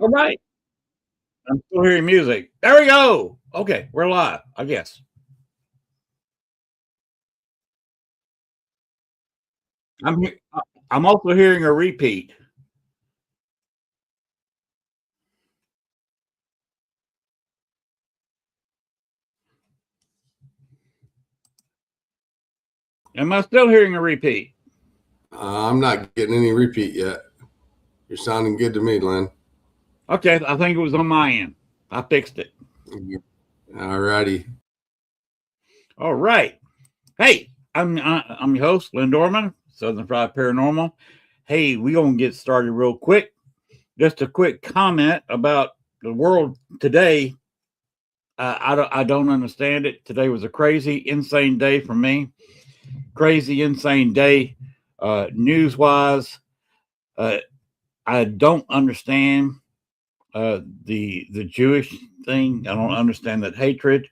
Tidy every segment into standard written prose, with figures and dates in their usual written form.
All right. I'm still hearing music. There we go. Okay, we're live, I guess. I'm also hearing a repeat. Am I still hearing a repeat? I'm not getting any repeat yet. You're sounding good to me, Len. Okay, I think it was on my end. I fixed it. All righty. All right. Hey, I'm your host, Len Dorman, Southern Fried Paranormal. Hey, we're gonna get started real quick. Just a quick comment about the world today. I don't understand it. Today was a crazy, insane day for me. Crazy, insane day, news wise. I don't understand the Jewish thing. I don't understand that hatred.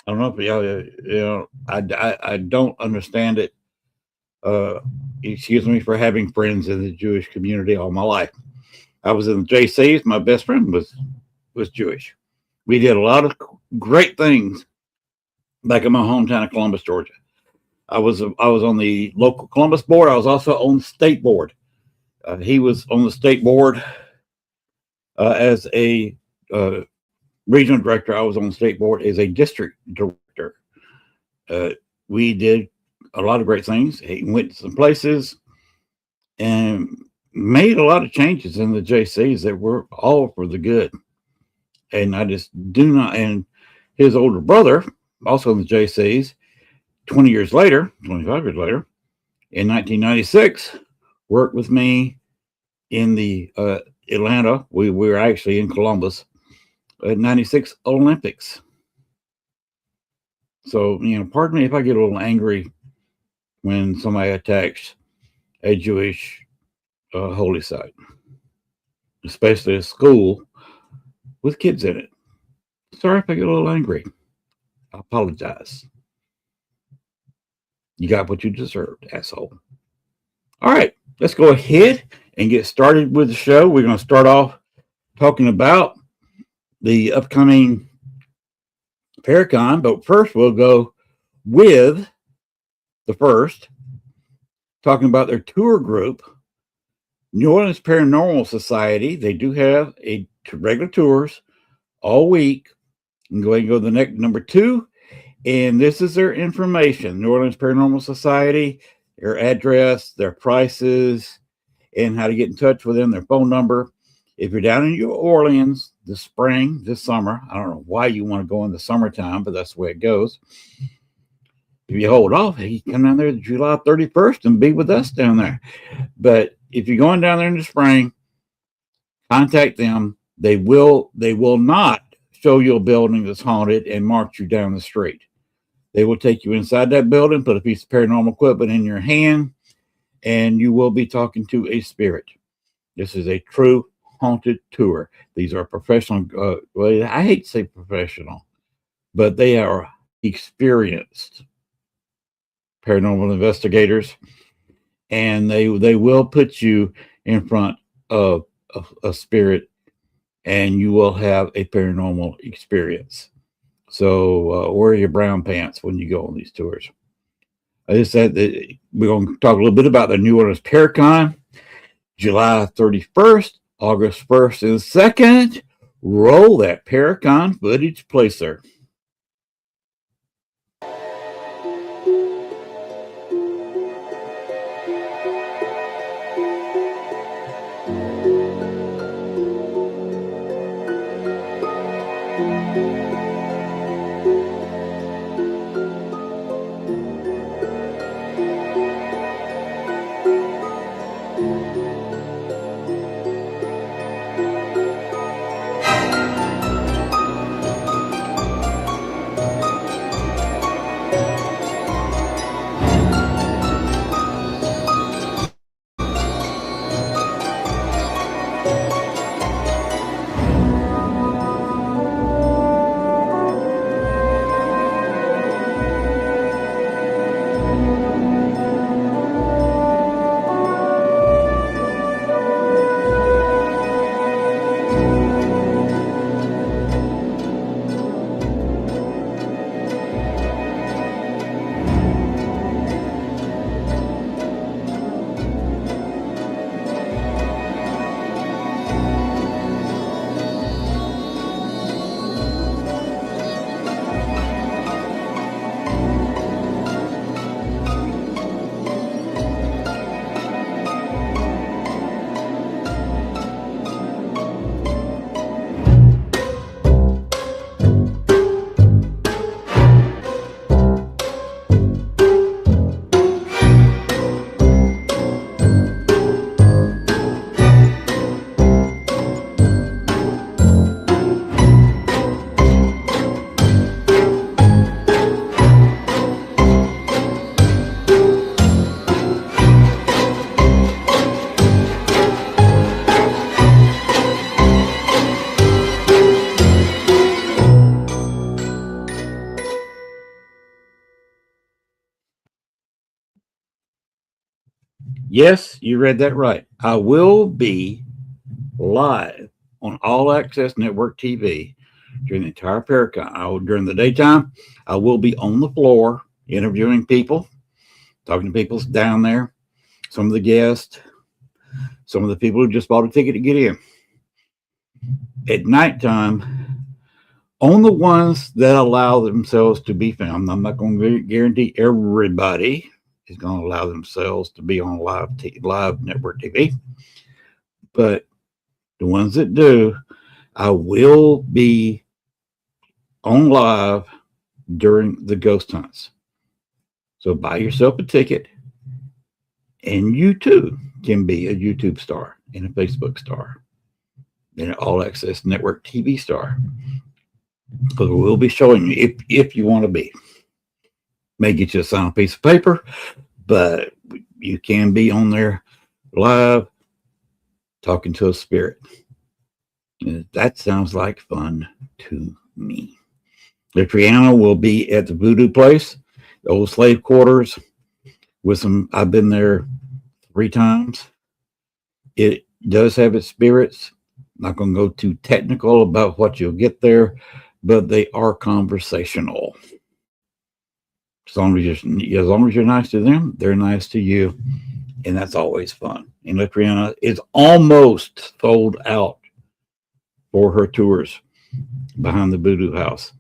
I don't know if I don't understand it. Excuse me for having friends in the Jewish community all my life. I was in the JCs. My best friend was Jewish. We did a lot of great things back in my hometown of Columbus, Georgia. I was on the local Columbus board. I was also on the state board. He was on the state board as a regional director. I was on the state board as a district director. We did a lot of great things. He went to some places and made a lot of changes in the JCs that were all for the good. And I just do not. And his older brother, also in the JCs, 20 years later, 25 years later, in 1996, worked with me in the Atlanta. We were actually in Columbus at 96 Olympics. So, pardon me if I get a little angry when somebody attacks a Jewish holy site, especially a school with kids in it. Sorry if I get a little angry. I apologize. You got what you deserved, asshole. All right, let's go ahead and get started with the show. We're going to start off talking about the upcoming Paracon, but first we'll go with the first, talking about their tour group, New Orleans Paranormal Society. They do have a regular tours all week. I'm going to go to the next number 2, and this is their information. New Orleans Paranormal Society, their address, their prices, and how to get in touch with them, their phone number. If you're down in New Orleans this summer, I don't know why you want to go in the summertime, but that's the way it goes. If you hold off, you come down there July 31st and be with us down there. But if you're going down there in the spring, contact them. They will not show you a building that's haunted and march you down the street. They will take you inside that building, put a piece of paranormal equipment in your hand, and you will be talking to a spirit. This is a true haunted tour. These are professional, well, I hate to say professional, but they are experienced paranormal investigators, and they will put you in front of a spirit, and you will have a paranormal experience. So wear your brown pants when you go on these tours. I just said that we're going to talk a little bit about the New Orleans Paracon, July 31st, August 1st and 2nd. Roll that Paracon footage, please, sir. Yes, you read that right. I will be live on All Access Network TV during the entire Paracon. During the daytime, I will be on the floor interviewing people, talking to people down there, some of the guests, some of the people who just bought a ticket to get in. At nighttime, on the ones that allow themselves to be filmed, I'm not going to guarantee everybody is going to allow themselves to be on live network TV, but the ones that do, I will be on live during the ghost hunts. So buy yourself a ticket, and you too can be a YouTube star and a Facebook star and an All Access Network TV star. Because we'll be showing you if you want to be. May get you a signed piece of paper, but you can be on there live talking to a spirit. And that sounds like fun to me. The piano will be at the Voodoo Place, the old slave quarters. With some, I've been there 3 times. It does have its spirits. I'm not going to go too technical about what you'll get there, but they are conversational. As long as you're nice to them, they're nice to you, and that's always fun. And Latriana is almost sold out for her tours behind the Voodoo House.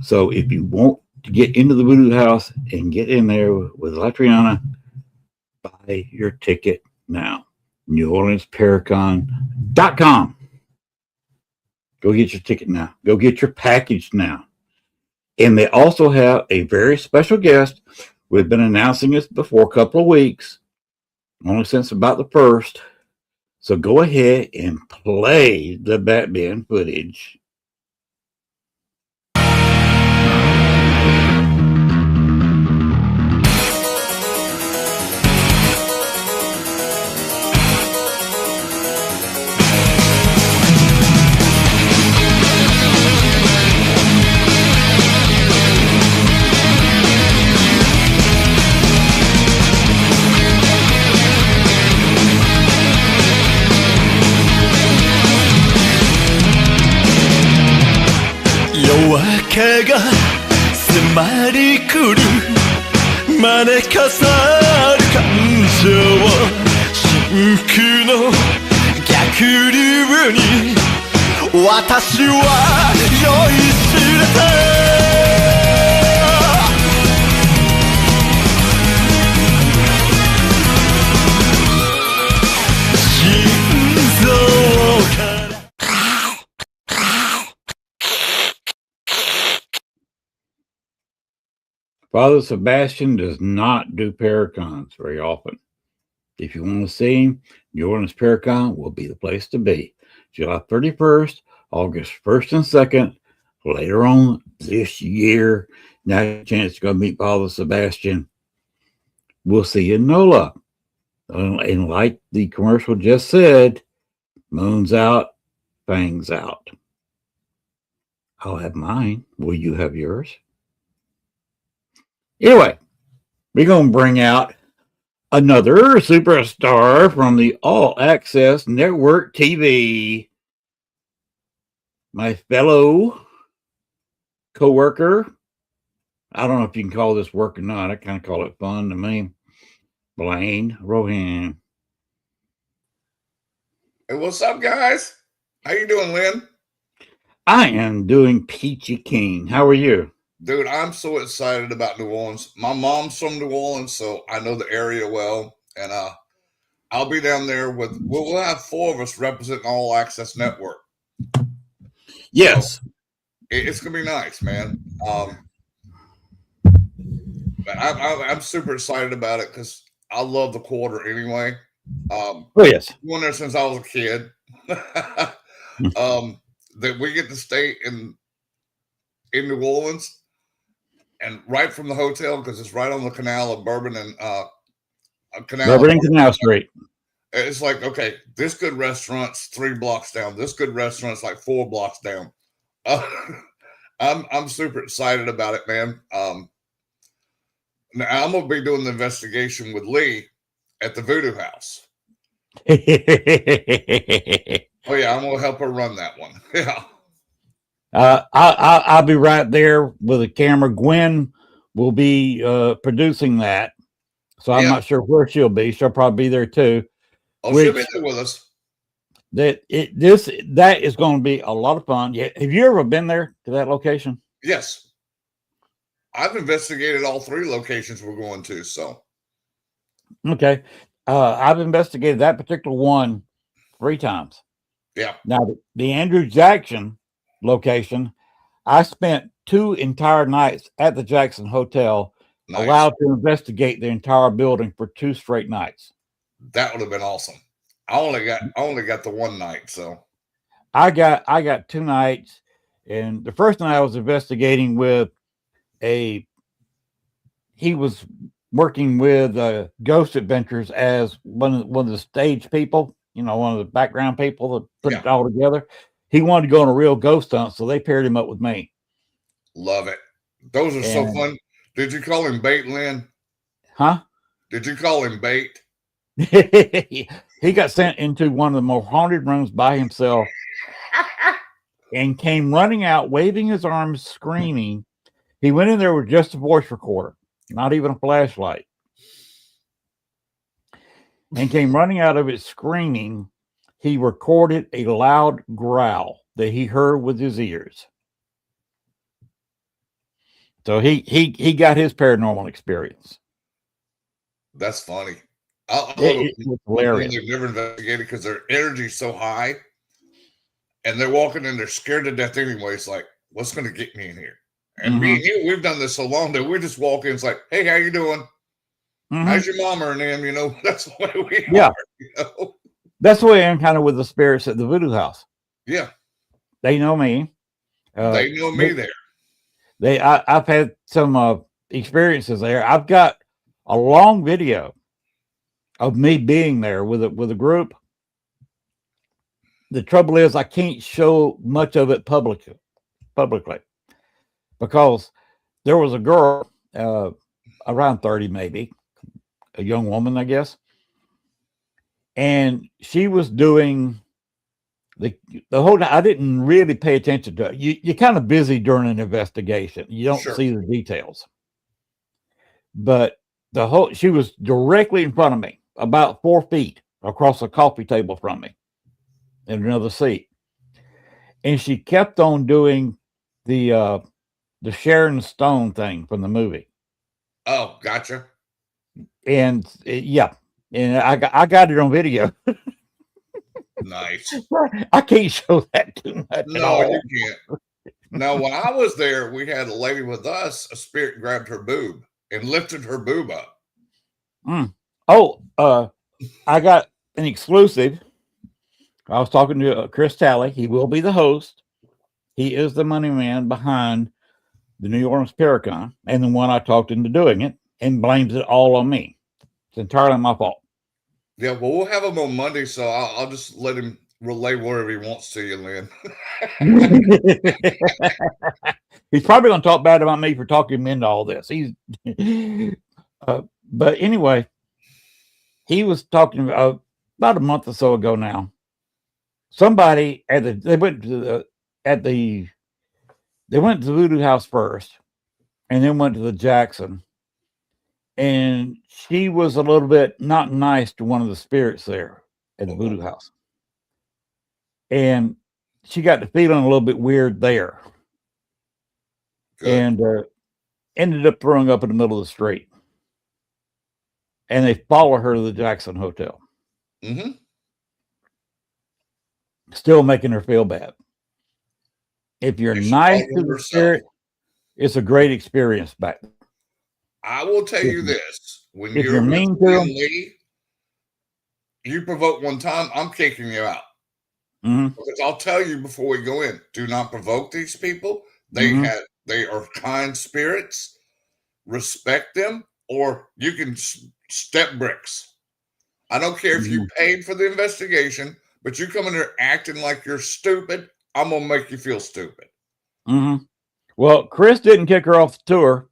So if you want to get into the Voodoo House and get in there with Latriana, buy your ticket now. NewOrleansParacon.com. Go get your ticket now. Go get your package now. And they also have a very special guest. We've been announcing this before a couple of weeks, only since about the 1st. So go ahead and play the Batman footage.夜明けが迫り来る招かさる感情真空の逆流に私は酔いしれた心臓から Father Sebastian does not do Paracons very often. If you want to see him, New Orleans Paracon will be the place to be. July 31st, August 1st and 2nd, later on this year. Now you have a chance to go meet Father Sebastian. We'll see you in NOLA. And like the commercial just said, moon's out, fangs out. I'll have mine. Will you have yours? Anyway, we're going to bring out another superstar from the All Access Network TV. My fellow co-worker. I don't know if you can call this work or not. I kind of call it fun to me. Blaine Rohan. Hey, what's up, guys? How you doing, Len? I am doing peachy keen. How are you? Dude, I'm so excited about New Orleans. My mom's from New Orleans, so I know the area well. And I'll be down there with, we'll have 4 of us representing All Access Network. Yes. So it's going to be nice, man. But I'm super excited about it because I love the quarter anyway. Oh, yes. I've been there since I was a kid. That we get to stay in New Orleans. And right from the hotel, because it's right on the canal of Bourbon and Canal Street. It's like, okay, this good restaurant's 3 blocks down. This good restaurant's like 4 blocks down. I'm super excited about it, man. Now I'm gonna be doing the investigation with Lee, at the Voodoo House. uh, Oh yeah, I'm gonna help her run that one. Yeah. I'll be right there with a camera. Gwen will be producing that, so I'm Yeah. not sure where she'll be. She'll probably be there too. Oh, she'll be Which there with us. that is going to be a lot of fun. Yeah, have you ever been there to that location? Yes. I've investigated all 3 locations we're going to. So Okay, I've investigated that particular one 3 times. yeah. Now the Andrew Jackson location, I spent 2 entire nights at the Jackson Hotel, Nice. allowed to investigate the entire building for 2 straight nights. That would have been awesome. I only got the one night, so I got 2 nights, and the first night I was investigating with he was working with Ghost Adventures as one of the stage people, one of the background people that put it all together. He wanted to go on a real ghost hunt, so they paired him up with me. love it. Those are so fun. Did you call him Bait, Lynn? Huh? Did you call him Bait? He got sent into one of the more haunted rooms by himself and came running out, waving his arms, screaming. He went in there with just a voice recorder, not even a flashlight, and came running out of it screaming. He recorded a loud growl that he heard with his ears. So he got his paranormal experience. That's funny. I love It was hilarious. they've never investigated because their energy's so high, and they're walking and they're scared to death anyway. It's like, what's going to get me in here? And me and you, we've done this so long that we just walk in. It's like, hey, how you doing? How's your mama and them? That's the way we are. That's the way I'm kind of with the spirits at the Voodoo House. Yeah. They know me. They know me there. I've had some experiences there. I've got a long video of me being there with a group. The trouble is I can't show much of it publicly because there was a girl around 30, maybe a young woman, I guess, and she was doing the whole. I didn't really pay attention to it. You're kind of busy during an investigation. You don't see the details, but she was directly in front of me, about 4 feet across a coffee table from me in another seat. And she kept on doing the Sharon Stone thing from the movie. Oh, gotcha. And and I got it on video. Nice. I can't show that too much. No, you can't. Now, when I was there, we had a lady with us, a spirit grabbed her boob and lifted her boob up. I got an exclusive. I was talking to Chris Talley. He will be the host. He is the money man behind the New Orleans Paracon and the one I talked into doing it and blames it all on me. It's entirely my fault. Yeah, well, we'll have him on Monday, so I'll just let him relay whatever he wants to you, Lynn. He's probably going to talk bad about me for talking him into all this. But anyway, he was talking about a month or so ago now. Somebody they went to the Voodoo House first, and then went to the Jackson. And she was a little bit not nice to one of the spirits there at the Voodoo House. And she got to feeling a little bit weird there. Good. And ended up throwing up in the middle of the street. And they followed her to the Jackson Hotel. Still making her feel bad. If you're nice to the spirit, it's a great experience back there. I will tell you this: when you're mean to them, you provoke one time, I'm kicking you out. Because I'll tell you before we go in: do not provoke these people. They are kind spirits. Respect them, or you can step bricks. I don't care if you paid for the investigation, but you come in there acting like you're stupid. I'm gonna make you feel stupid. Well, Chris didn't kick her off the tour,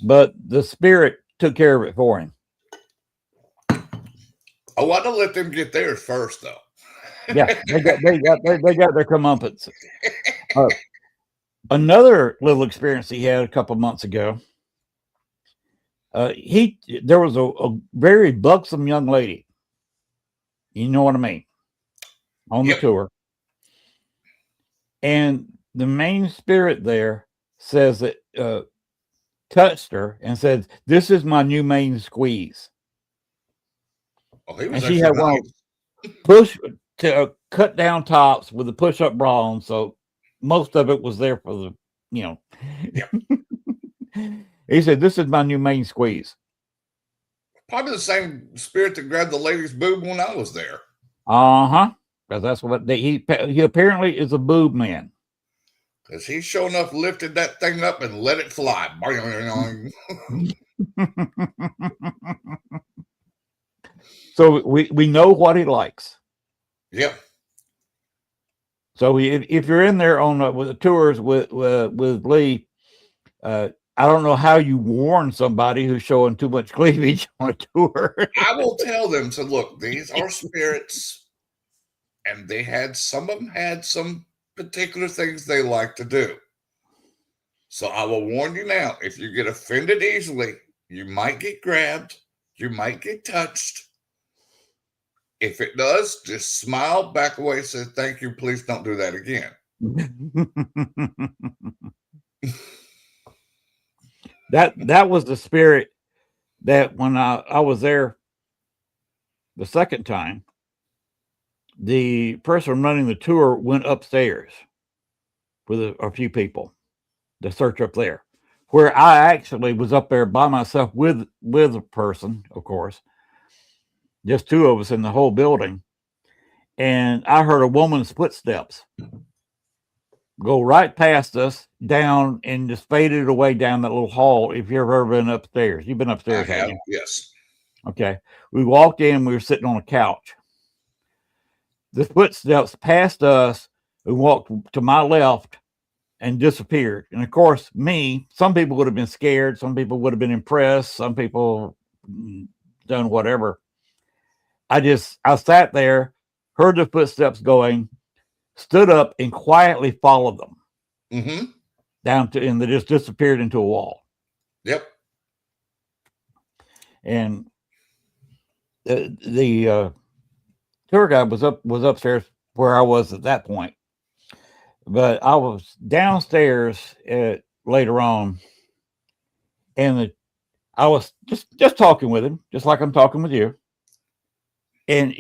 but the spirit took care of it for him. Oh, I'd have let them get theirs first, though. Yeah, they got their comeuppance. Another little experience he had a couple months ago. There was a very buxom young lady. You know what I mean? On the tour. And the main spirit there says that touched her and said, "This is my new main squeeze." Oh, he was and she had one push to cut down tops with a push-up bra on, so most of it was there for the, you know. Yep. He said, "This is my new main squeeze." Probably the same spirit that grabbed the lady's boob when I was there. Uh-huh. Because that's what he apparently is a boob man. Because he sure enough lifted that thing up and let it fly. So we know what he likes. Yep. So if you're in there on with the tours with Lee, I don't know how you warn somebody who's showing too much cleavage on a tour. I will tell them, so look, these are spirits, and some of them had some particular things they like to do. So I will warn you now, if you get offended easily, you might get grabbed, you might get touched. If it does, just smile, back away, say, "Thank you, please don't do that again." That was the spirit that when I was there the second time, the person running the tour went upstairs with a few people to search up there, where I actually was up there by myself with a person, of course, just two of us in the whole building. And I heard a woman's footsteps go right past us down and just faded away down that little hall. If you've ever been upstairs, you've been upstairs, I have, haven't you? yes. Okay. We walked in, we were sitting on a couch. The footsteps passed us, we walked to my left and disappeared. And of course, some people would have been scared, some people would have been impressed, some people done whatever. I sat there, heard the footsteps going, stood up and quietly followed them down to, and they just disappeared into a wall. Yep. And the tour guide was upstairs where I was at that point, but I was downstairs later on, and I was just talking with him, just like I'm talking with you. And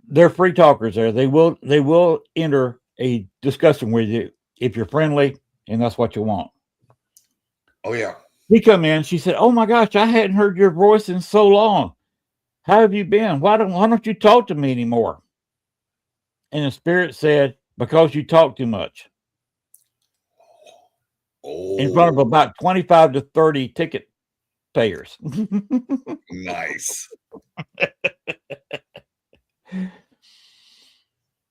they're free talkers there. They will enter a discussion with you if you're friendly, and that's what you want. Oh yeah. He come in. She said, "Oh my gosh, I hadn't heard your voice in so long. How have you been? Why don't you talk to me anymore?" And the spirit said, "Because you talk too much." In front of about 25 to 30 ticket payers. Nice.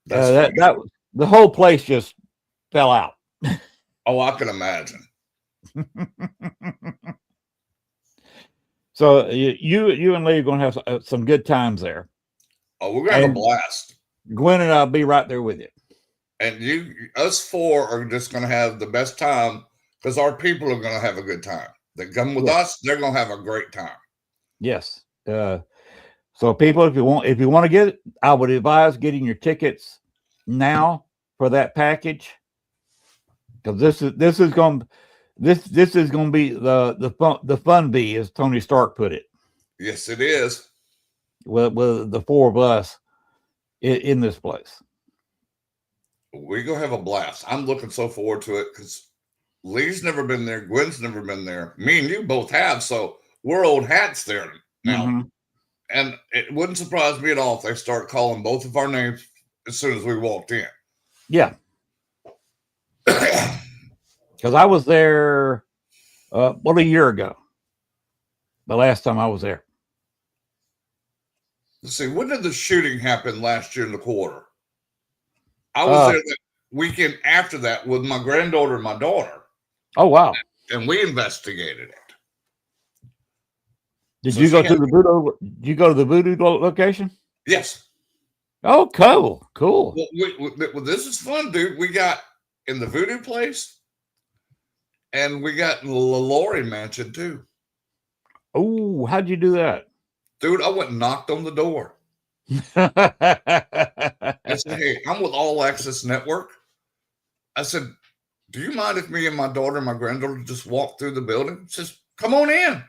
That the whole place just fell out. Oh, I can imagine. So you and Lee are going to have some good times there. Oh, we're going to have a blast. Gwen and I'll be right there with you. And us four are just going to have the best time because our people are going to have a good time. They come with us, they're going to have a great time. Yes. So people, if you want to get it, I would advise getting your tickets now for that package, because this is going to be the fun bee, as Tony Stark put it. Yes, it is. With the four of us in this place, we're gonna have a blast. I'm looking so forward to it because Lee's never been there, Gwen's never been there. Me and you both have, so we're old hats there now. And it wouldn't surprise me at all if they start calling both of our names as soon as we walked in. Yeah. Because I was there, a year ago. The last time I was there. Let's see, when did the shooting happen last year in the quarter? I was there the weekend after that with my granddaughter and my daughter. Oh, wow. And we investigated it. Did you go to the voodoo location? Yes. Oh, cool. Well, this is fun, dude. We got in the voodoo place, and we got in the Laurie mansion too. Oh, how'd you do that? Dude, I went and knocked on the door. I said, hey, I'm with All Access Network. I said, do you mind if me and my daughter and my granddaughter just walk through the building? She says, come on in.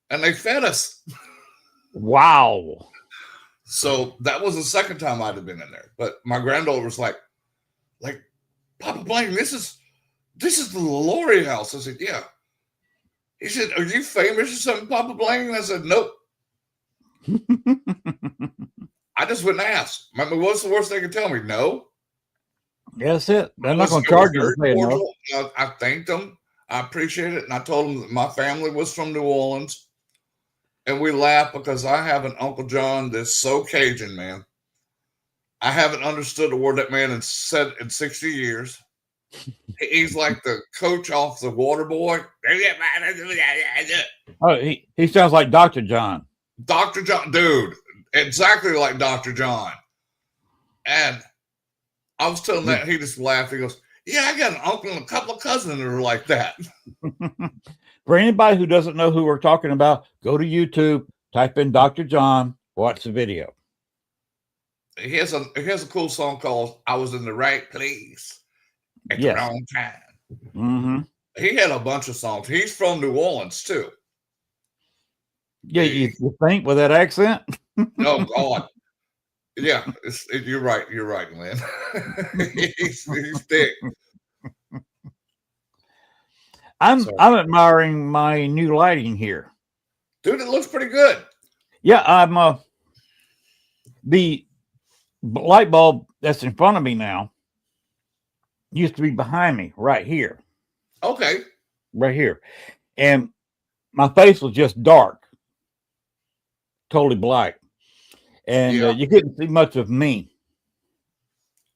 And they fed us. Wow. So that was the second time I'd have been in there. But my granddaughter was like, Papa Blaine, this is the Laurie house. I said, yeah. He said, are you famous or something, Papa Blaine? I said, nope. I just went and asked. What's the worst they could tell me? No. That's it. They're not going to charge you. I thanked them. I appreciate it. And I told them that my family was from New Orleans. And we laughed because I have an Uncle John that's so Cajun, man. I haven't understood a word that man has said in 60 years. He's like the coach off the Water Boy. Oh, he sounds like Dr. John. Dr. John, dude, exactly like Dr. John. And I was telling that, he just laughed. He goes, yeah, I got an uncle and a couple of cousins that are like that. For anybody who doesn't know who we're talking about, go to YouTube, type in Dr. John, watch the video. He has a cool song called I Was in the Right Place at the Wrong Time. Mm-hmm. He had a bunch of songs. He's from New Orleans, too. Yeah, you think with that accent? Oh, God. Yeah, you're right. You're right, Len. he's thick. I'm admiring my new lighting here. Dude, it looks pretty good. Yeah, I'm the light bulb that's in front of me now used to be behind me right here. Okay. Right here. And my face was just dark. Totally black. And you couldn't see much of me.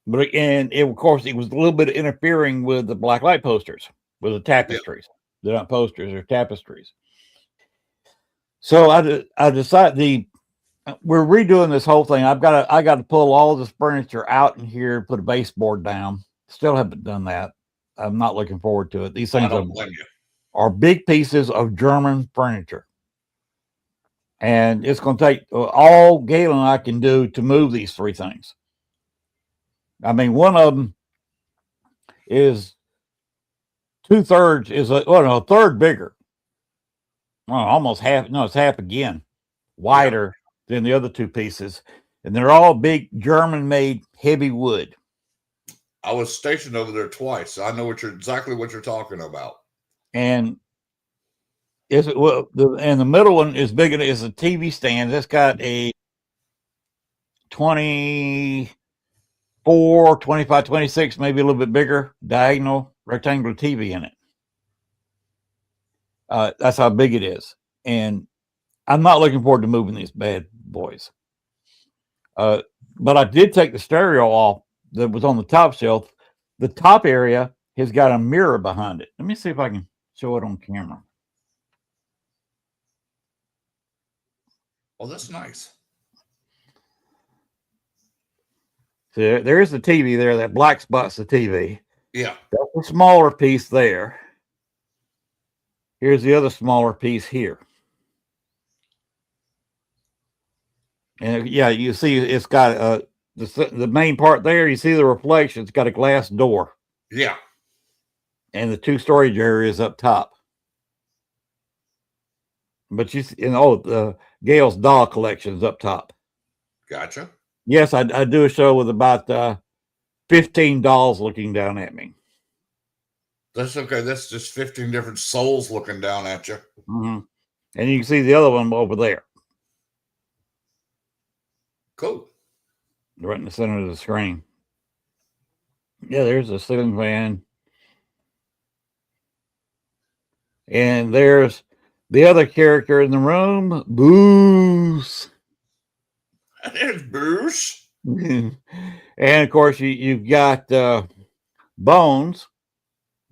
But of course, it was a little bit interfering with the black light posters, with the tapestries. Yep. They're not posters, they're tapestries. So I decided we're redoing this whole thing. I got to pull all this furniture out in here, put a baseboard down. Still haven't done that. I'm not looking forward to it. These things are big pieces of German furniture. And it's going to take all Galen and I can do to move these three things. I mean, one of them is 2/3 is a third bigger. Well, almost half. No, it's half again wider than the other two pieces. And they're all big German-made heavy wood. I was stationed over there twice. So I know exactly what you're talking about. And the middle one is big. It's a TV stand. That's got a 24, 25, 26, maybe a little bit bigger diagonal rectangular TV in it. That's how big it is. And I'm not looking forward to moving these bad boys. But I did take the stereo off that was on the top shelf. The top area has got a mirror behind it. Let me see if I can show it on camera. Oh, that's nice. So there's the TV there. That black spot's the TV. Yeah. That's a smaller piece there. Here's the other smaller piece here. And you see it's got the main part there. You see the reflection. It's got a glass door. Yeah. And the 2 storage areas up top. But Gail's doll collection's up top. Gotcha. Yes, I do a show with about 15 dolls looking down at me. That's okay. That's just 15 different souls looking down at you. Mm-hmm. And you can see the other one over there. Cool. Right in the center of the screen. Yeah, there's a ceiling fan. And there's the other character in the room, Boos. There's Boos. And of course, you've got Bones.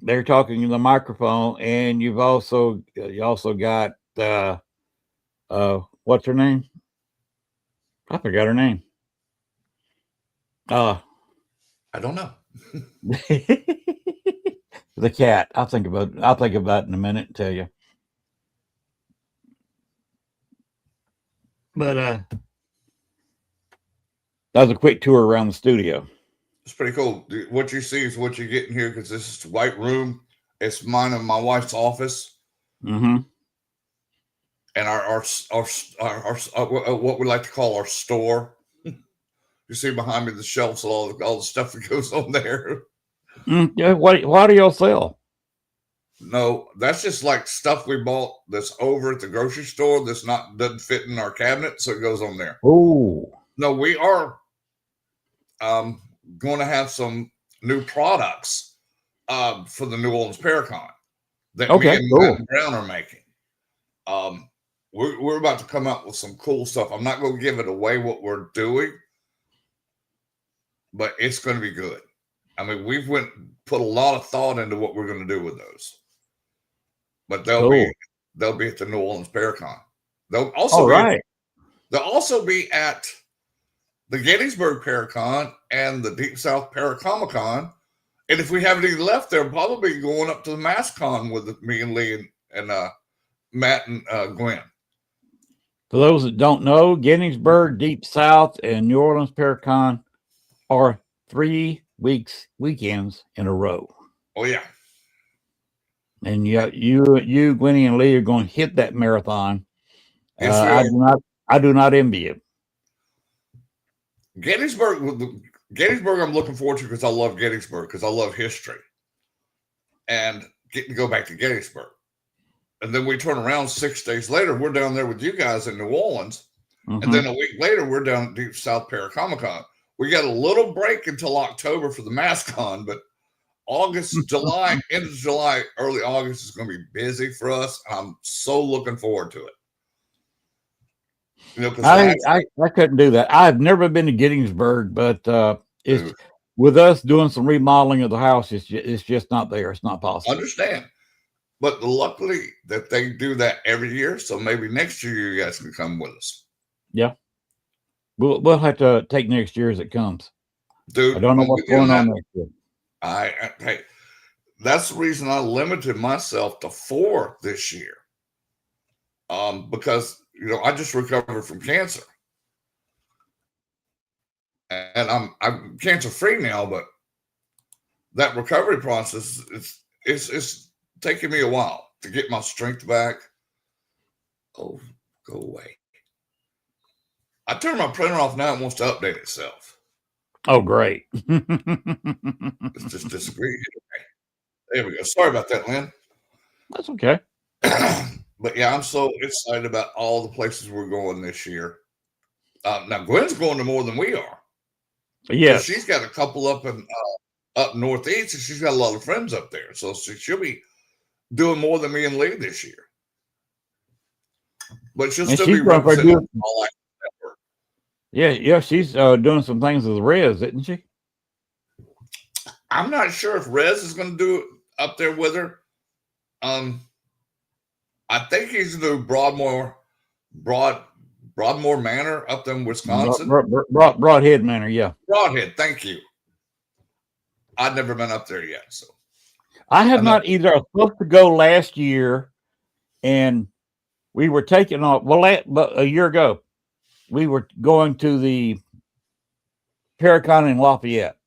They're talking in the microphone, and you also got what's her name? I forgot her name. Uh, I don't know. the cat. I'll think about it in a minute and tell you. But that was a quick tour around the studio. It's pretty cool. What you see is what you get in here because this is the white room. It's mine and my wife's office. Mm-hmm. And our what we like to call our store. You see behind me the shelves and all the stuff that goes on there. Yeah, why do y'all sell? No, that's just like stuff we bought that's over at the grocery store that's doesn't fit in our cabinet, so it goes on there. Oh. No, we are going to have some new products for the New Orleans Paracon that me and Matt Brown are making. We're about to come out with some cool stuff. I'm not going to give it away what we're doing, but it's going to be good. I mean, we've put a lot of thought into what we're going to do with those. But they'll be at the New Orleans Paracon. They'll also be at the Gettysburg Paracon and the Deep South Paracomic-Con. And if we have any left, they're probably going up to the MassCon with me and Lee and Matt and Gwen. For those that don't know, Gettysburg, Deep South, and New Orleans Paracon are 3 weekends in a row. Oh yeah. And you, Gwenny, and Lee are going to hit that marathon. Yes, I do not envy you. Gettysburg, I'm looking forward to because I love Gettysburg because I love history and getting to go back to Gettysburg. And then we turn around 6 days later, we're down there with you guys in New Orleans. Mm-hmm. And then a week later, we're down at Deep South Paracomic-Con. We got a little break until October for the MassCon, but August, July, end of July, early August is going to be busy for us. I'm so looking forward to it. You know, I couldn't do that. I've never been to Gettysburg, but it's with us doing some remodeling of the house. It's just not there. It's not possible. Understand, but luckily that they do that every year. So maybe next year you guys can come with us. Yeah, we'll have to take next year as it comes. Dude, I don't know what's going on next year. Hey, that's the reason I limited myself to 4 this year. Because I just recovered from cancer, and I'm cancer free now. But that recovery process it's taking me a while to get my strength back. Oh, go away! I turned my printer off now. It wants to update itself. Oh, great! It's just disagreed. There we go. Sorry about that, Len. That's okay. But yeah, I'm so excited about all the places we're going this year. Now Gwen's going to more than we are. Yes, she's got a couple up northeast, and she's got a lot of friends up there. So she'll be doing more than me and Lee this year. But she'll still be representing all that network. Yeah, she's doing some things with Rez, isn't she? I'm not sure if Rez is going to do it up there with her. I think he's going to do Broadmoor Manor up in Wisconsin. Broadhead Manor, yeah. Broadhead, thank you. I've never been up there yet, so I have not either. I was supposed to go last year, and we were taking off. But a year ago, we were going to the Paracon in Lafayette.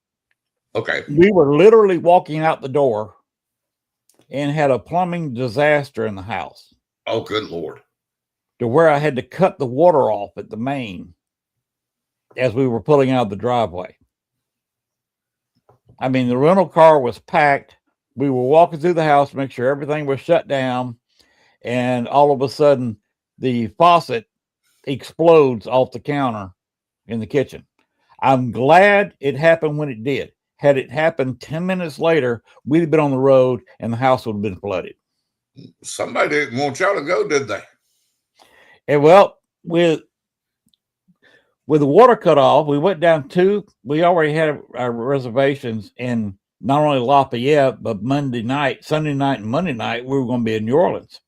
Okay. We were literally walking out the door and had a plumbing disaster in the house. Oh, good Lord. To where I had to cut the water off at the main as we were pulling out of the driveway. I mean, the rental car was packed. We were walking through the house to make sure everything was shut down. And all of a sudden, the faucet explodes off the counter in the kitchen. I'm glad it happened when it did. Had it happened 10 minutes later, we'd have been on the road and the house would have been flooded. Somebody didn't want y'all to go, did they? And well, with the water cut off, we went down we already had our reservations in not only Lafayette, but Sunday night and Monday night, we were going to be in New Orleans.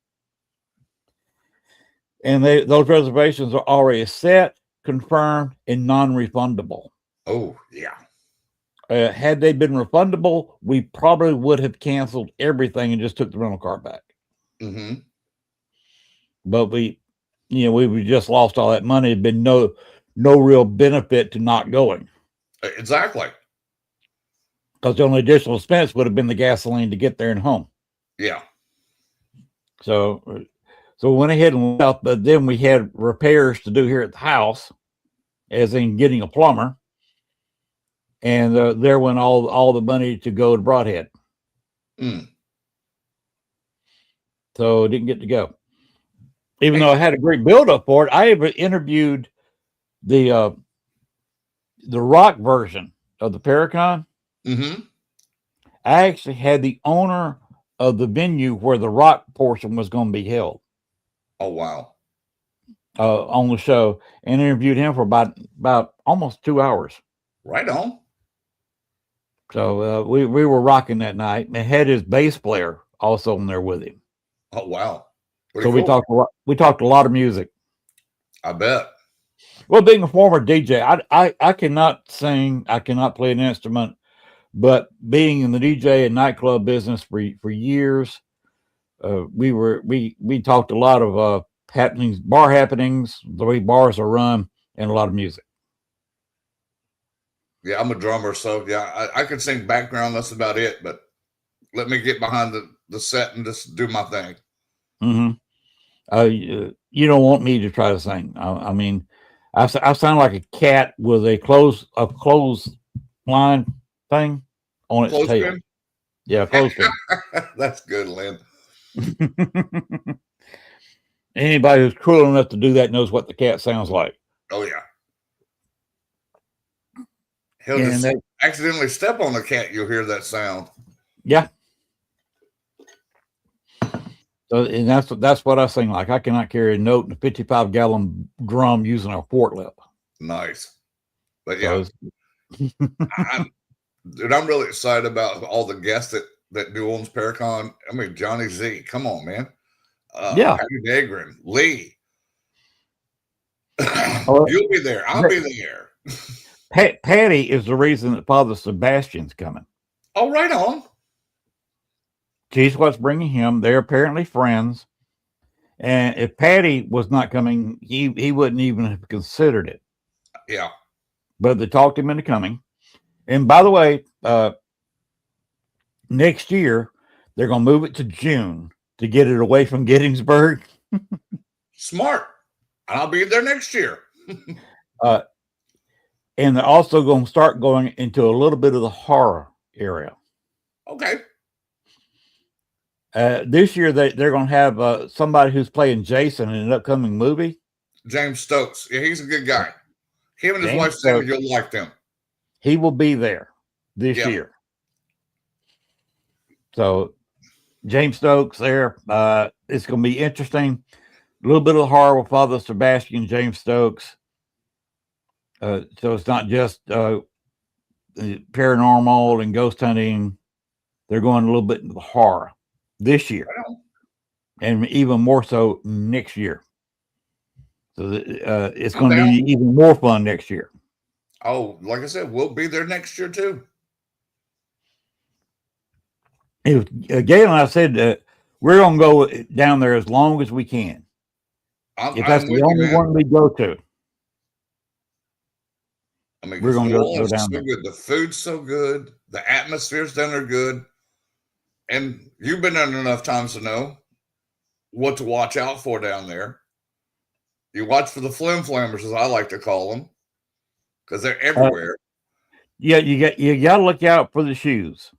And those reservations are already set, confirmed, and non-refundable. Oh, yeah. Had they been refundable, we probably would have canceled everything and just took the rental car back. Mm-hmm. But we just lost all that money. It'd been no real benefit to not going. Exactly. Because the only additional expense would have been the gasoline to get there and home. Yeah. So we went ahead and left, but then we had repairs to do here at the house, as in getting a plumber. And there went all the money to go to Broadhead. Mm. So didn't get to go. Even though I had a great build up for it, I even interviewed the rock version of the Paracon. Mm-hmm. I actually had the owner of the venue where the rock portion was going to be held. Oh, wow. On the show, and interviewed him for about almost 2 hours. Right on. So we were rocking that night, and had his bass player also in there with him. Oh, wow. Pretty cool. We talked a lot of music. I bet. Well, being a former DJ, I cannot sing, I cannot play an instrument, but being in the DJ and nightclub business for years, we talked a lot of bar happenings, the way bars are run, and a lot of music. Yeah, I'm a drummer, so yeah, I can sing background. That's about it. But let me get behind the set and just do my thing. Mm-hmm. You don't want me to try to sing. I mean, I sound like a cat with a clothes line thing on its tail. Pin? Yeah, clothespin. That's good, Len. Anybody who's cruel enough to do that knows what the cat sounds like. Oh yeah. He'll just accidentally step on the cat. You'll hear that sound. Yeah. So, and that's what I sing like. I cannot carry a note in a 55-gallon drum using a forklift. Nice. But yeah, I'm really excited about all the guests that New Orleans Paracon. I mean, Johnny Z. Come on, man. Yeah. Patty Dagrin, Lee. You'll be there. I'll be there. Patty is the reason that Father Sebastian's coming. Oh, right on. She's what's bringing him. They're apparently friends. And if Patty was not coming, he wouldn't even have considered it. Yeah. But they talked him into coming. And by the way, next year, they're going to move it to June to get it away from Gettysburg. Smart. I'll be there next year. And they're also going to start going into a little bit of the horror area. Okay. This year, they're going to have somebody who's playing Jason in an upcoming movie. James Stokes. Yeah, he's a good guy. Him and his wife said you'll like them. He will be there this year. So, James Stokes there. It's going to be interesting. A little bit of horror with Father Sebastian, James Stokes. So it's not just paranormal and ghost hunting. They're going a little bit into the horror this year, and even more so next year. So it's going to be even more fun next year. Oh, like I said, we'll be there next year too. Gail and I said we're going to go down there as long as we can. If that's the only one we go to. I mean, we're going to go down there. Good. The food's so good. The atmosphere's down there good. And you've been there enough times to know what to watch out for down there. You watch for the flim-flammers, as I like to call them, because they're everywhere. Yeah, you got to look out for the shoes.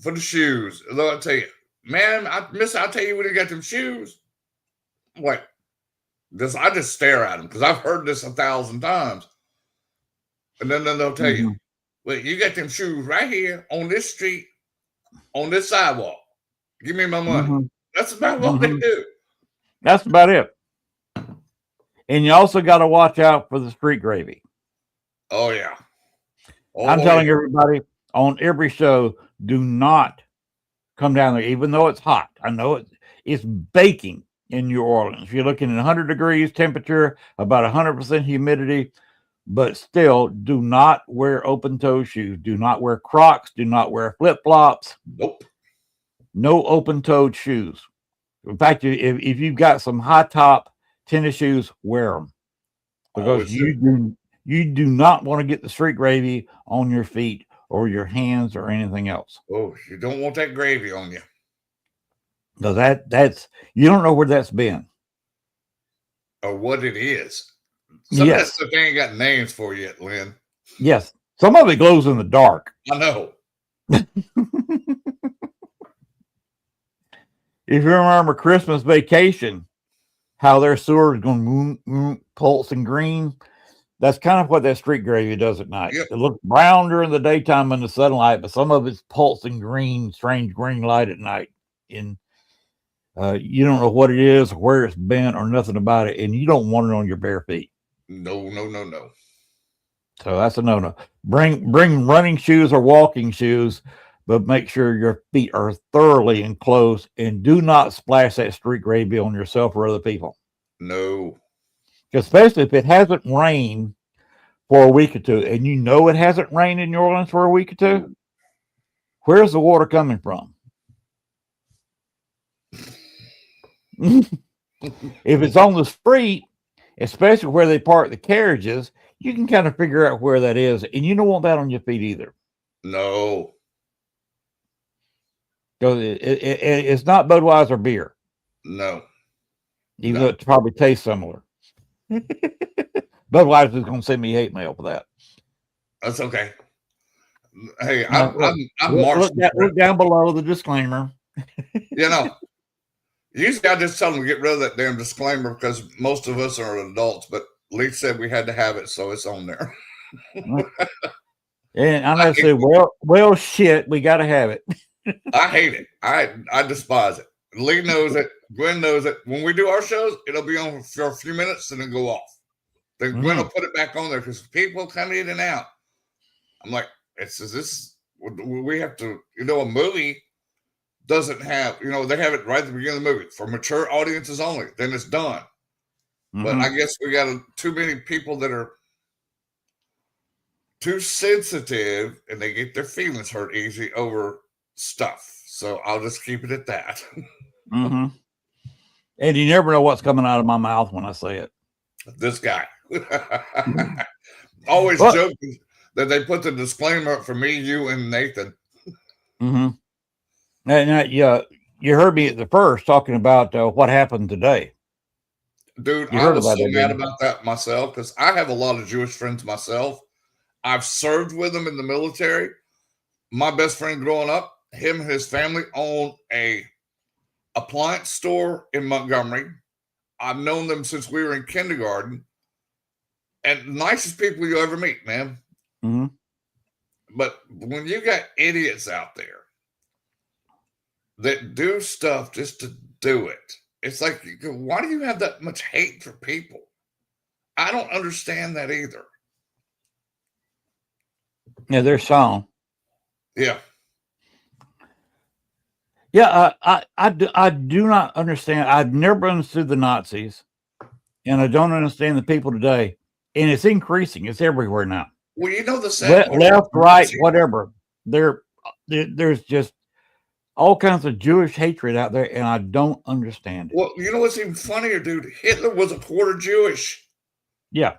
For the shoes. Though I tell you, man, I'll tell you when you got them shoes. Like, I just stare at them because I've heard this 1,000 times. And then they'll tell you, well, you got them shoes right here on this street, on this sidewalk. Give me my money. That's about what they do. That's about it. And you also got to watch out for the street gravy. Oh, yeah. I'm telling everybody on every show, do not come down there, even though it's hot. I know it's baking in New Orleans. You're looking at 100 degrees temperature, about 100% humidity. but still do not wear open-toe shoes. Do not wear Crocs. Do not wear flip-flops. Nope. No open-toed shoes. In fact, if you've got some high-top tennis shoes, wear them, because you do not want to get the street gravy on your feet or your hands or anything else. Oh, you don't want that gravy on you. Because that's you don't know where that's been or what it is. Some Yes. of that stuff ain't got names for yet, Len. Yes. Some of it glows in the dark. I know. If you remember Christmas Vacation, how their sewer is going pulsing green, that's kind of what that street gravy does at night. Yep. It looks brown during the daytime in the sunlight, but some of it's pulsing green, strange green light at night. And you don't know what it is, or where it's been, or nothing about it, and you don't want it on your bare feet. No. So that's a no-no. Bring running shoes or walking shoes, but make sure your feet are thoroughly enclosed, and do not splash that street gravy on yourself or other people. No. Especially if it hasn't rained for a week or two, and you know it hasn't rained in New Orleans for a week or two. Where's the water coming from? If it's on the street, especially where they park the carriages, you can kind of figure out where that is, and you don't want that on your feet either. No. Because it's not Budweiser beer. No. Even though it probably tastes similar. Budweiser is going to send me hate mail for that. That's okay. Hey, Now, I'm look down below the disclaimer. You know, usually I just tell them to get rid of that damn disclaimer because most of us are adults, but Lee said we had to have it, so it's on there. And I'm going to say, well, shit, we got to have it. I hate it. I despise it. Lee knows it. Gwen knows it. When we do our shows, it'll be on for a few minutes and then go off. Then Gwen will put it back on there because people come in and out. I'm like, we have to, a movie doesn't have, they have it right at the beginning of the movie for mature audiences only. Then it's done. But I guess we got too many people that are too sensitive and they get their feelings hurt easy over stuff. So I'll just keep it at that. And you never know what's coming out of my mouth when I say it. This guy. Always joking that they put the disclaimer up for me, you, and Nathan. And you heard me at the first talking about what happened today. Dude, I was so mad about that myself because I have a lot of Jewish friends myself. I've served with them in the military. My best friend growing up, him and his family own a appliance store in Montgomery. I've known them since we were in kindergarten. And nicest people you'll ever meet, man. But when you got idiots out there that do stuff just to do it, it's like, why do you have that much hate for people? I don't understand that either. Yeah, there's some. Yeah. Yeah, I do not understand. I've never understood the Nazis, and I don't understand the people today. And it's increasing. It's everywhere now. Well, the sad left, right, whatever. There's just all kinds of Jewish hatred out there, and I don't understand it. Well, you know what's even funnier, dude? Hitler was a quarter Jewish. Yeah.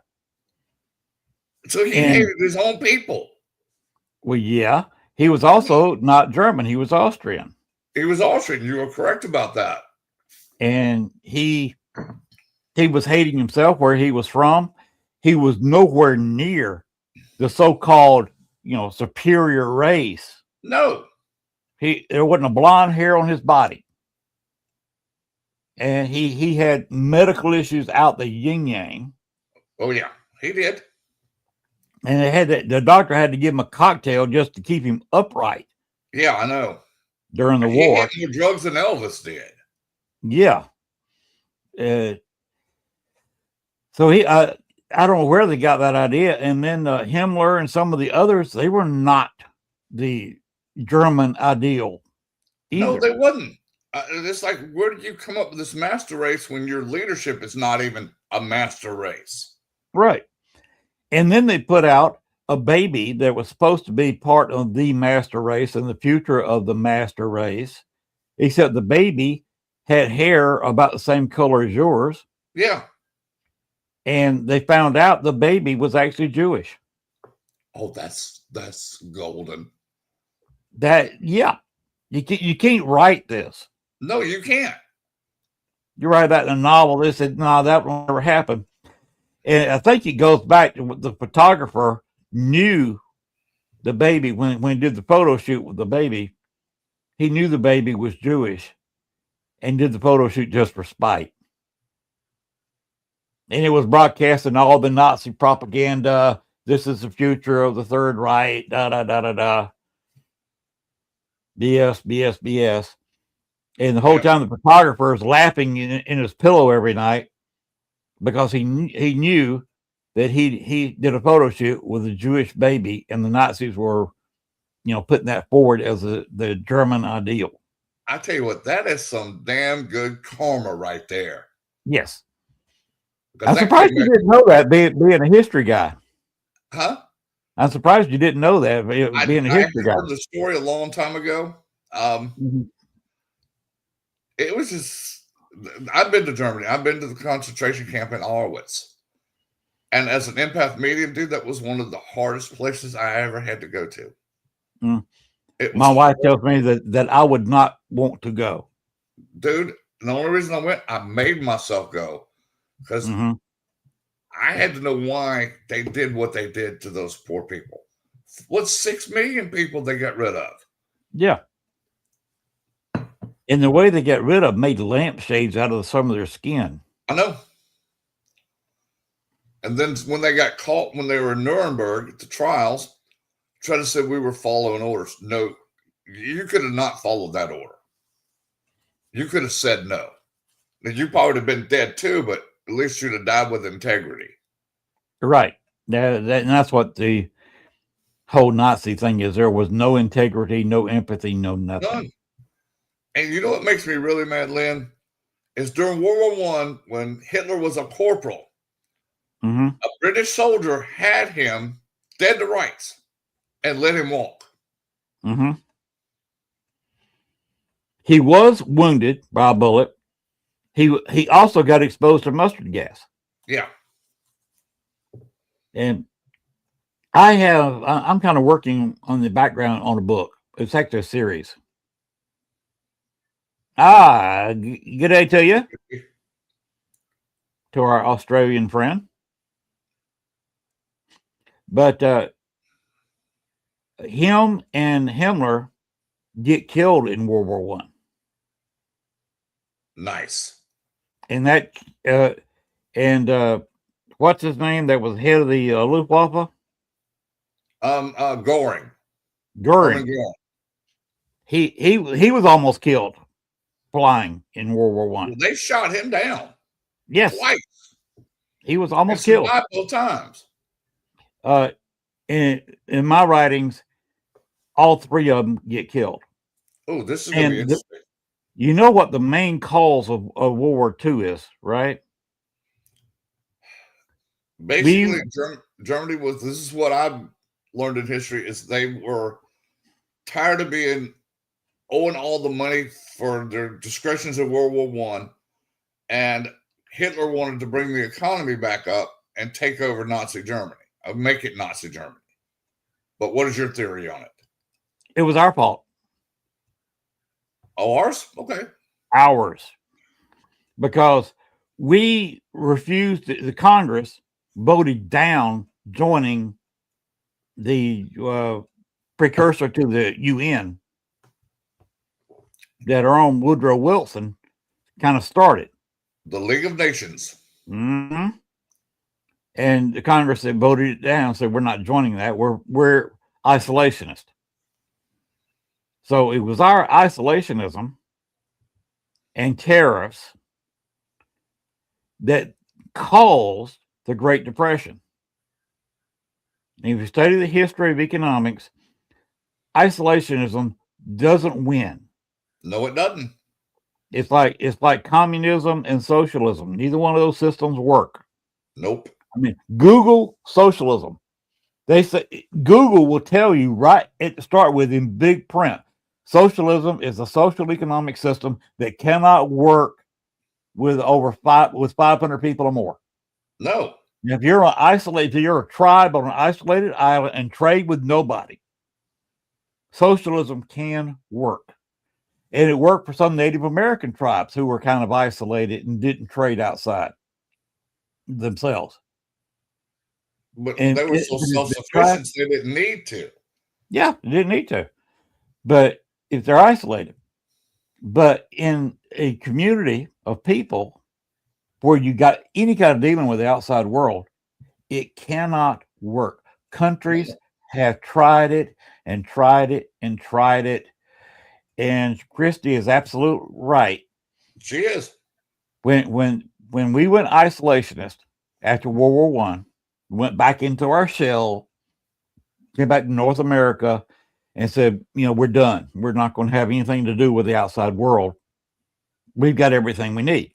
So he hated his own people. Well, yeah. He was also not German. He was Austrian. He was Austrian. You were correct about that. And he was hating himself where he was from. He was nowhere near the so-called, superior race. No. There wasn't a blonde hair on his body. And he had medical issues out the yin-yang. Oh, yeah. He did. And the doctor had to give him a cocktail just to keep him upright. Yeah, I know. During the war. He had more drugs than Elvis did. Yeah. So I don't know where they got that idea. And then Himmler and some of the others, they were not the German ideal either. No, they wouldn't. It's like, where did you come up with this master race when your leadership is not even a master race? Right. And then they put out a baby that was supposed to be part of the master race and the future of the master race, except the baby had hair about the same color as yours. Yeah. And they found out the baby was actually Jewish. Oh, that's golden. You can't write this. No, you can't. You write that in a novel. They said, no, that will never happen. And I think it goes back to what the photographer knew the baby when he did the photo shoot with the baby. He knew the baby was Jewish and did the photo shoot just for spite. And it was broadcasting all the Nazi propaganda. This is the future of the Third Reich. Da da da da da. BS, BS, BS. And the whole time the photographer is laughing in his pillow every night because he knew that he did a photo shoot with a Jewish baby, and the Nazis were, putting that forward as the German ideal. I tell you what, that is some damn good karma right there. Yes. I'm surprised you didn't know that, being a history guy. Huh? I'm surprised you didn't know that, being a history guy. I heard the story a long time ago. It was just, I've been to Germany. I've been to the concentration camp in Auschwitz. And as an empath medium, dude, that was one of the hardest places I ever had to go to. My wife tells me that I would not want to go. Dude, the only reason I went, I made myself go. Because I had to know why they did what they did to those poor people. What 6 million people they got rid of? Yeah. And the way they got rid of made lampshades out of some of their skin. I know. And then when they got caught, when they were in Nuremberg at the trials, tried to say we were following orders. No, you could have not followed that order. You could have said no. Now, you probably would have been dead too, but at least you'd have died with integrity. Right. And that's what the whole Nazi thing is. There was no integrity, no empathy, no nothing. None. And you know what makes me really mad, Len? Is during World War I, when Hitler was a corporal, a British soldier had him dead to rights and let him walk. He was wounded by a bullet. He also got exposed to mustard gas. Yeah. And I'm kind of working on the background on a book. It's actually a series. Good day to you. To our Australian friend. But him and Himmler get killed in World War I. Nice. And that what's his name that was head of the Luftwaffe? Goring. Goring. He was almost killed flying in World War I. Well, they shot him down. Yes. Twice. He was almost killed. Both times. In my writings, all three of them get killed. Oh, this is going to be interesting. You know what the main cause of World War II is, right? Basically, Germany was, this is what I've learned in history, is they were tired of owing all the money for their discretions in World War I, and Hitler wanted to bring the economy back up and take over Nazi Germany, make it Nazi Germany. But what is your theory on it? It was our fault. Oh, ours? Okay. Ours. Because we refused, the Congress voted down joining the precursor to the UN that our own Woodrow Wilson kind of started. The League of Nations. And the Congress that voted it down said we're not joining that. We're isolationist. So it was our isolationism and tariffs that caused the Great Depression. And if you study the history of economics, isolationism doesn't win. No, it doesn't. It's like communism and socialism. Neither one of those systems work. Nope. I mean, Google socialism. They say Google will tell you right at the start with in big print. Socialism is a social economic system that cannot work with 500 people or more. No. If you're isolated, if you're a tribe on an isolated island and trade with nobody, socialism can work. And it worked for some Native American tribes who were kind of isolated and didn't trade outside themselves. But they were so self-sufficient they didn't need to. Yeah, they didn't need to. But if they're isolated, but in a community of people where you got any kind of dealing with the outside world, it cannot work. Countries have tried it and tried it and tried it. And Christy is absolutely right. She is. When we went isolationist after World War One, went back into our shell, came back to North America, and said, we're done. We're not going to have anything to do with the outside world. We've got everything we need.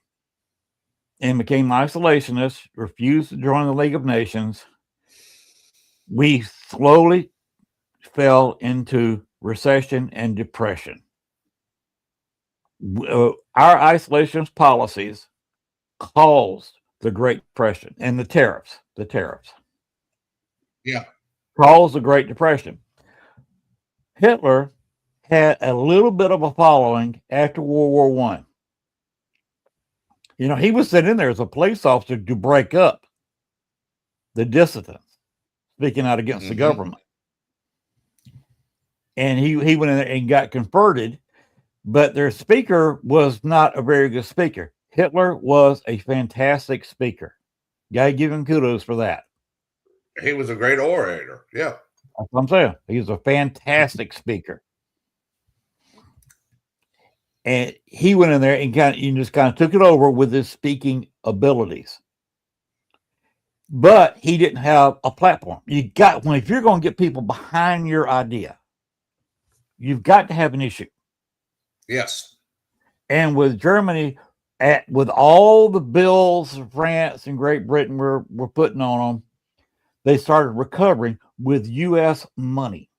And became isolationists, refused to join the League of Nations. We slowly fell into recession and depression. Our isolationist policies caused the Great Depression and the tariffs. Yeah. Caused the Great Depression. Hitler had a little bit of a following after World War One. He was sent in there as a police officer to break up the dissidents speaking out against the government. And he went in there and got converted, but their speaker was not a very good speaker. Hitler was a fantastic speaker. Gotta give him kudos for that. He was a great orator. Yeah. That's what I'm saying. He was a fantastic speaker. And he went in there and just kind of took it over with his speaking abilities. But he didn't have a platform. If you're going to get people behind your idea, you've got to have an issue. Yes. And with Germany, with all the bills France and Great Britain were putting on them, they started recovering with U.S. money.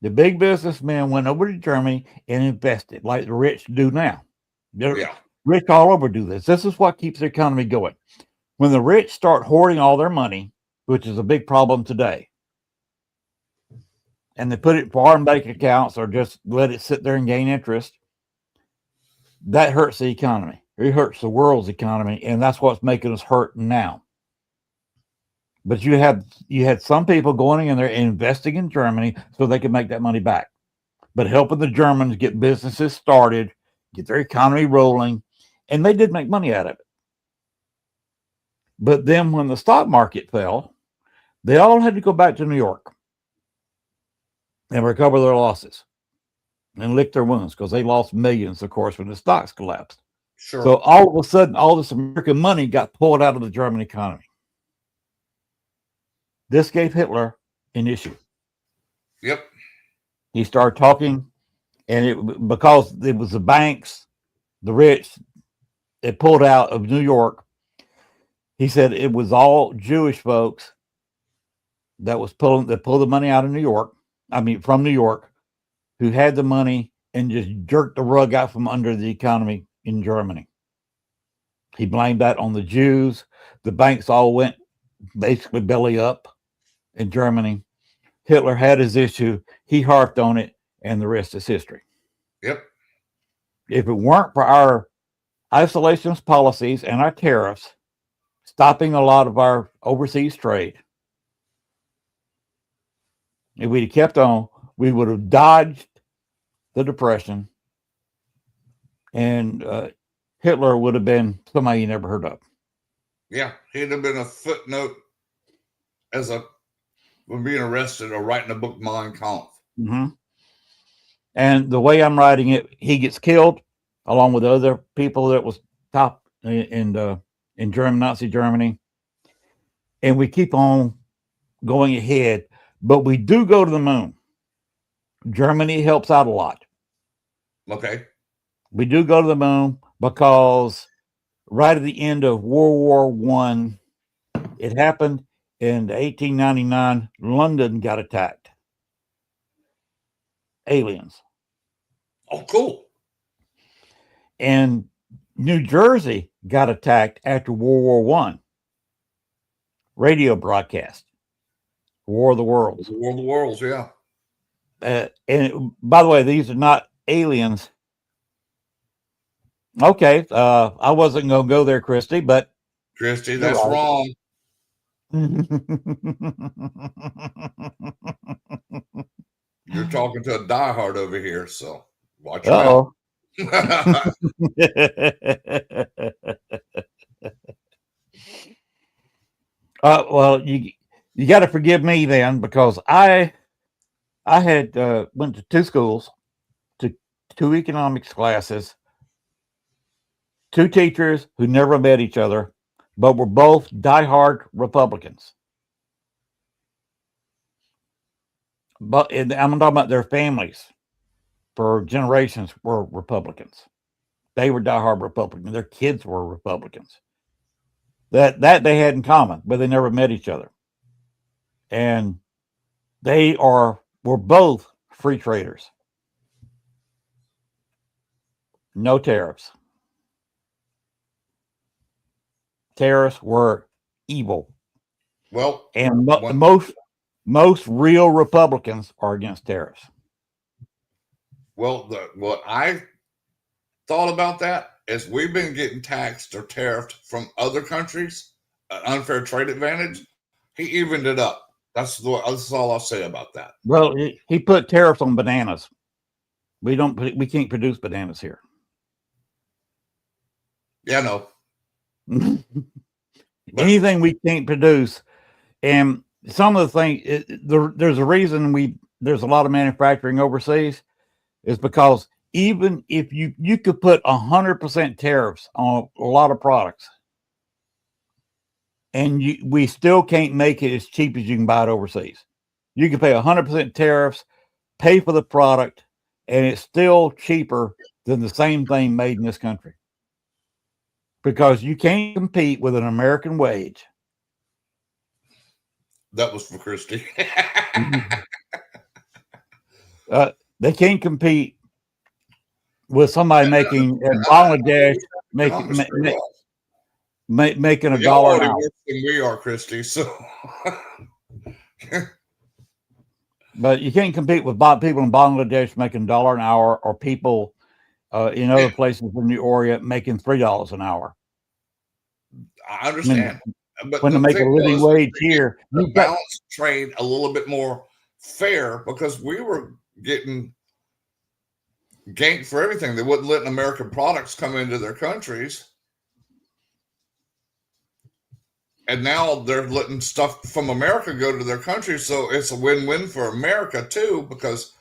The big businessmen went over to Germany and invested like the rich do now. Yeah. Rich all over do this. This is what keeps the economy going. When the rich start hoarding all their money, which is a big problem today, and they put it in foreign bank accounts or just let it sit there and gain interest, that hurts the economy. It hurts the world's economy, and that's what's making us hurt now. But you had some people going in there and investing in Germany so they could make that money back, but helping the Germans get businesses started, get their economy rolling, and they did make money out of it. But then when the stock market fell, they all had to go back to New York and recover their losses and lick their wounds because they lost millions, of course, when the stocks collapsed. Sure. So all of a sudden, all this American money got pulled out of the German economy. This gave Hitler an issue. Yep. He started talking, and because it was the banks, the rich, that pulled out of New York. He said it was all Jewish folks that pulled the money out of New York. From New York, who had the money and just jerked the rug out from under the economy in Germany. He blamed that on the Jews. The banks all went basically belly up in Germany. Hitler had his issue. He harped on it, and the rest is history. Yep. If it weren't for our isolationist policies and our tariffs, stopping a lot of our overseas trade, if we'd have kept on, we would have dodged the Depression, and Hitler would have been somebody you never heard of. Yeah, he'd have been a footnote when being arrested or writing a book, Mein Kampf. Mm-hmm. And the way I'm writing it, he gets killed along with other people that was top in Nazi Germany, and we keep on going ahead. But we do go to the moon. Germany helps out a lot. Okay. We do go to the moon because right at the end of World War One. It happened in 1899. London got attacked. Aliens. Oh, cool. And New Jersey got attacked after World War One. Radio broadcast. War of the Worlds. War of the Worlds, yeah. And by the way, these are not aliens. Okay, I wasn't going to go there, Christy, but Christy, that's wrong. You're talking to a diehard over here, so watch out. Well, you got to forgive me then, because I had went to 2 schools, to 2 economics classes, 2 teachers who never met each other, but were both diehard Republicans. But I'm talking about their families for generations were Republicans. They were diehard Republicans. Their kids were Republicans. That they had in common, but they never met each other. And they were both free traders. No tariffs. Tariffs were evil. Well, and most real Republicans are against tariffs. Well, what I thought about that is we've been getting taxed or tariffed from other countries, an unfair trade advantage. He evened it up. That's all I'll say about that. Well, he put tariffs on bananas. We can't produce bananas here. Yeah, no. Anything we can't produce, and some of the things, there's a reason there's a lot of manufacturing overseas, is because even if you could put 100% tariffs on a lot of products, and we still can't make it as cheap as you can buy it overseas. You can pay 100% tariffs, pay for the product, and it's still cheaper than the same thing made in this country. Because you can't compete with an American wage. That was for Christy. They can't compete with somebody making in Bangladesh making $1 an hour. Worse than we are, Christy. So, but you can't compete with people in Bangladesh making $1 an hour, or people in other places in the Orient making $3 an hour. I understand. But when to make a living wage here, the balance trade a little bit more fair, because we were getting ganked for everything. They wouldn't let American products come into their countries. And now they're letting stuff from America go to their country. So it's a win-win for America too, because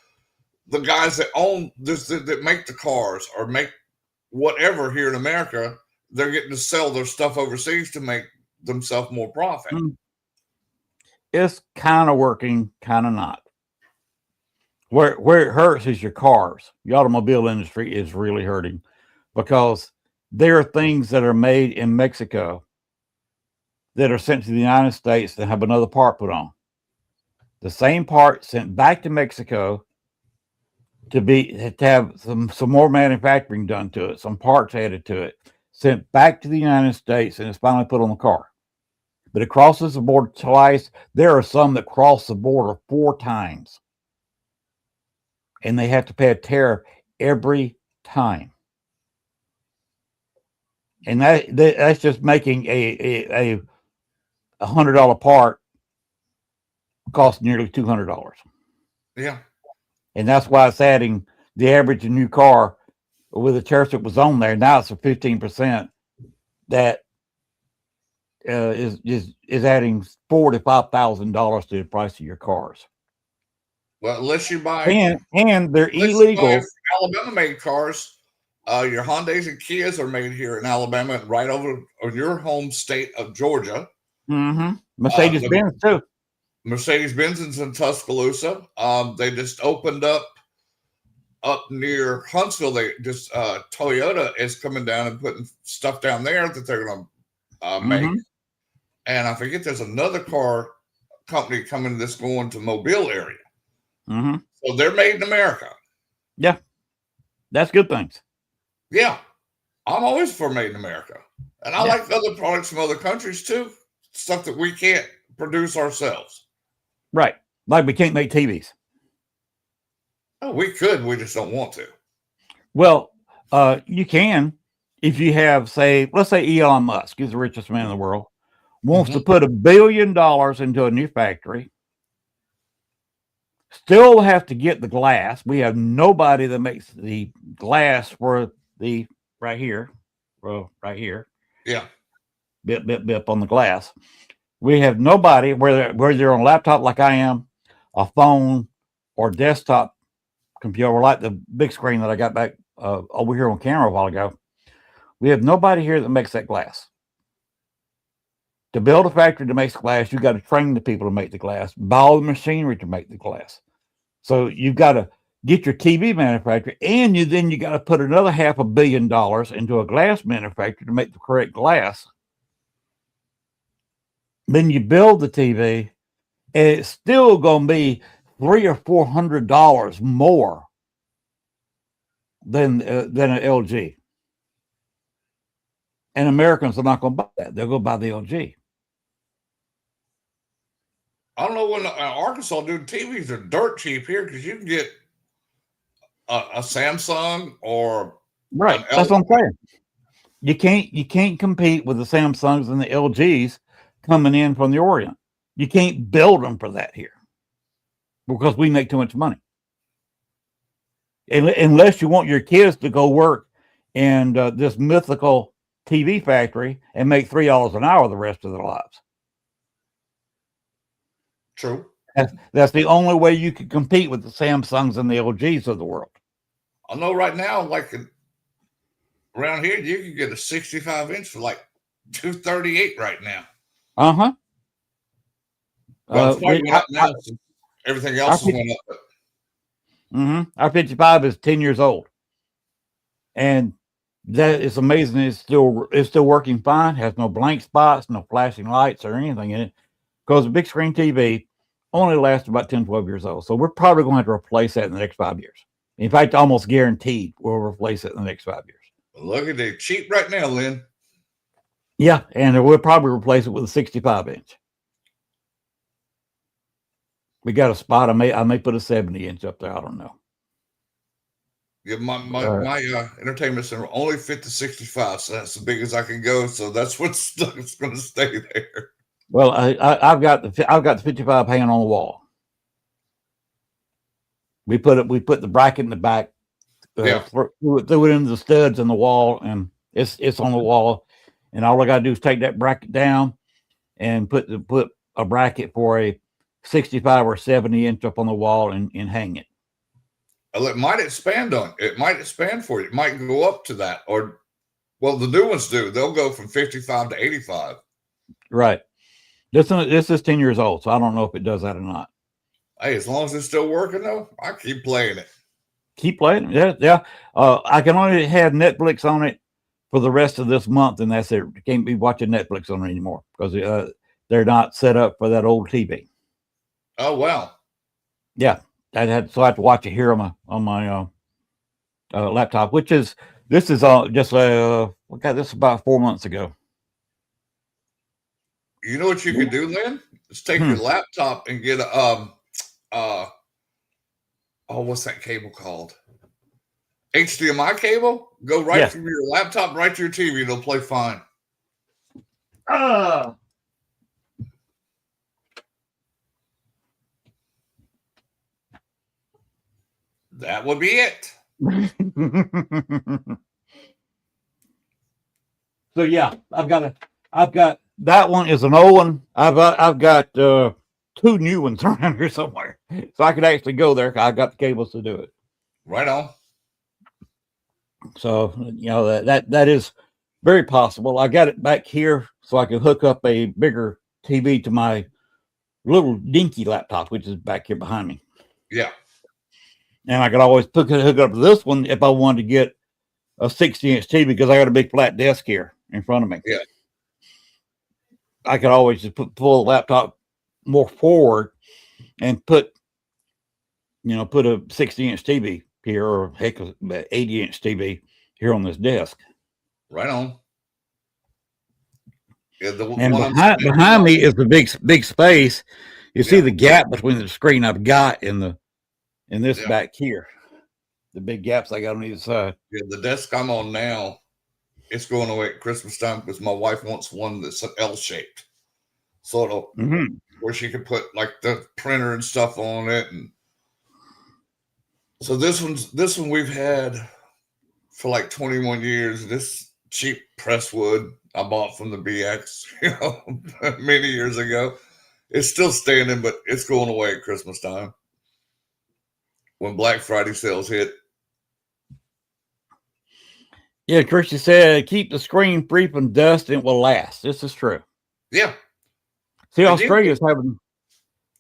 the guys that own this, that make the cars or make whatever here in America, they're getting to sell their stuff overseas to make themselves more profit. It's kind of working, kind of not. Where it hurts is your cars. The automobile industry is really hurting, because there are things that are made in Mexico that are sent to the United States that have another part put on. The same part sent back to Mexico to have some more manufacturing done to it, some parts added to it, sent back to the United States, and it's finally put on the car. But it crosses the border twice. There are some that cross the border 4 times. And they have to pay a tariff every time. And that's just making a $100 part cost nearly $200. Yeah. And that's why it's adding the average new car with the tariff that was on there. Now it's a 15% that is adding $4,000 to $5,000 to the price of your cars. Well, unless you buy and they're illegal. Alabama-made cars, your Hyundais and Kias are made here in Alabama, right over on your home state of Georgia. Mm-hmm. Mercedes-Benz too. Mercedes-Benz is in Tuscaloosa. They just opened up up near Huntsville, they just Toyota is coming down and putting stuff down there that they're going to make. And I forget there's another car company coming that's going to Mobile area. So they're made in America. Yeah, that's good things. Yeah, I'm always for made in America, and I like other products from other countries too. Stuff that we can't produce ourselves. Right, like we can't make TVs. Oh, we could. We just don't want to. Well, you can if you have, say, let's say Elon Musk is the richest man in the world, wants to put $1 billion into a new factory. Still have to get the glass. We have nobody that makes the glass for the right here. Yeah. Bip on the glass. We have nobody, whether you're on a laptop like I am, a phone, or desktop computer, like the big screen that I got back over here on camera a while ago. We have nobody here that makes that glass. To build a factory that makes glass, you got to train the people to make the glass, buy all the machinery to make the glass. So you've got to get your TV manufacturer, and you got to put another $500 million into a glass manufacturer to make the correct glass. Then you build the TV, and it's still going to be $300 or $400 more than an LG. And Americans are not going to buy that; they'll go buy the LG. I don't know when Arkansas, dude, TVs are dirt cheap here because you can get a Samsung or right. That's what I'm saying. You can't compete with the Samsungs and the LGs coming in from the Orient. You can't build them for that here because we make too much money. Unless you want your kids to go work in this mythical TV factory and make $3 an hour the rest of their lives. True. That's the only way you can compete with the Samsungs and the LGs of the world. I know right now, like around here, you can get a 65-inch for like $238 right now. Well, now, everything else has went up. Our 55 is 10 years old, and that is amazing. It's still working fine. Has no blank spots, no flashing lights or anything in it, because a big screen TV only lasts about 10, 12 years old. So we're probably going to have to replace that in the next 5 years. In fact, almost guaranteed we'll replace it in the next 5 years. Look at it, cheap right now, Len. Yeah, and we'll probably replace it with a 65-inch. We got a spot. I may put a 70-inch up there. I don't know. Yeah, my entertainment center only fit the 65, so that's as big as I can go. So that's what's going to stay there. Well, I've got the 55 hanging on the wall. We put the bracket in the back, threw it into the studs in the wall, and it's on the wall. And all I got to do is take that bracket down and put a bracket for a 65 or 70-inch up on the wall and hang it. Well, it might expand it might expand for you. It might go up to that, or well, the new ones do. They'll go from 55 to 85. Right. This is 10 years old, so I don't know if it does that or not. Hey, as long as it's still working, though, I keep playing it. Keep playing it? Yeah. I can only have Netflix on it for the rest of this month, and that's it. You can't be watching Netflix on it anymore because they're not set up for that old TV. Oh, wow. Yeah. So I have to watch it here on my laptop, this is just we got this about 4 months ago. You know what you can do, Lynn? Is take your laptop and get what's that cable called? HDMI cable? Go right through your laptop, right to your TV. It'll play fine. That would be it. So yeah, I've got that one is an old one. I've got 2 new ones around here somewhere, so I could actually go there. I've got the cables to do it. Right on. So that is very possible. I got it back here so I can hook up a bigger TV to my little dinky laptop, which is back here behind me. Yeah. And I could always hook up to this one if I wanted to get a 60-inch TV because I got a big flat desk here in front of me. Yeah. I could always just pull the laptop more forward and put a 60-inch TV here, or heck, 80-inch TV here on this desk. Right on. Yeah, And behind me is the big space. You see the gap between the screen I've got in this back here. The big gaps I got on either side. Yeah, the desk I'm on now, it's going away at Christmas time because my wife wants one that's L-shaped, sort of where she could put like the printer and stuff on it. And so this one we've had for like 21 years. This cheap press wood I bought from the BX, many years ago. It's still standing, but it's going away at Christmas time when Black Friday sales hit. Yeah, Christy said, keep the screen free from dust and it will last. This is true. Yeah. See, Australia's having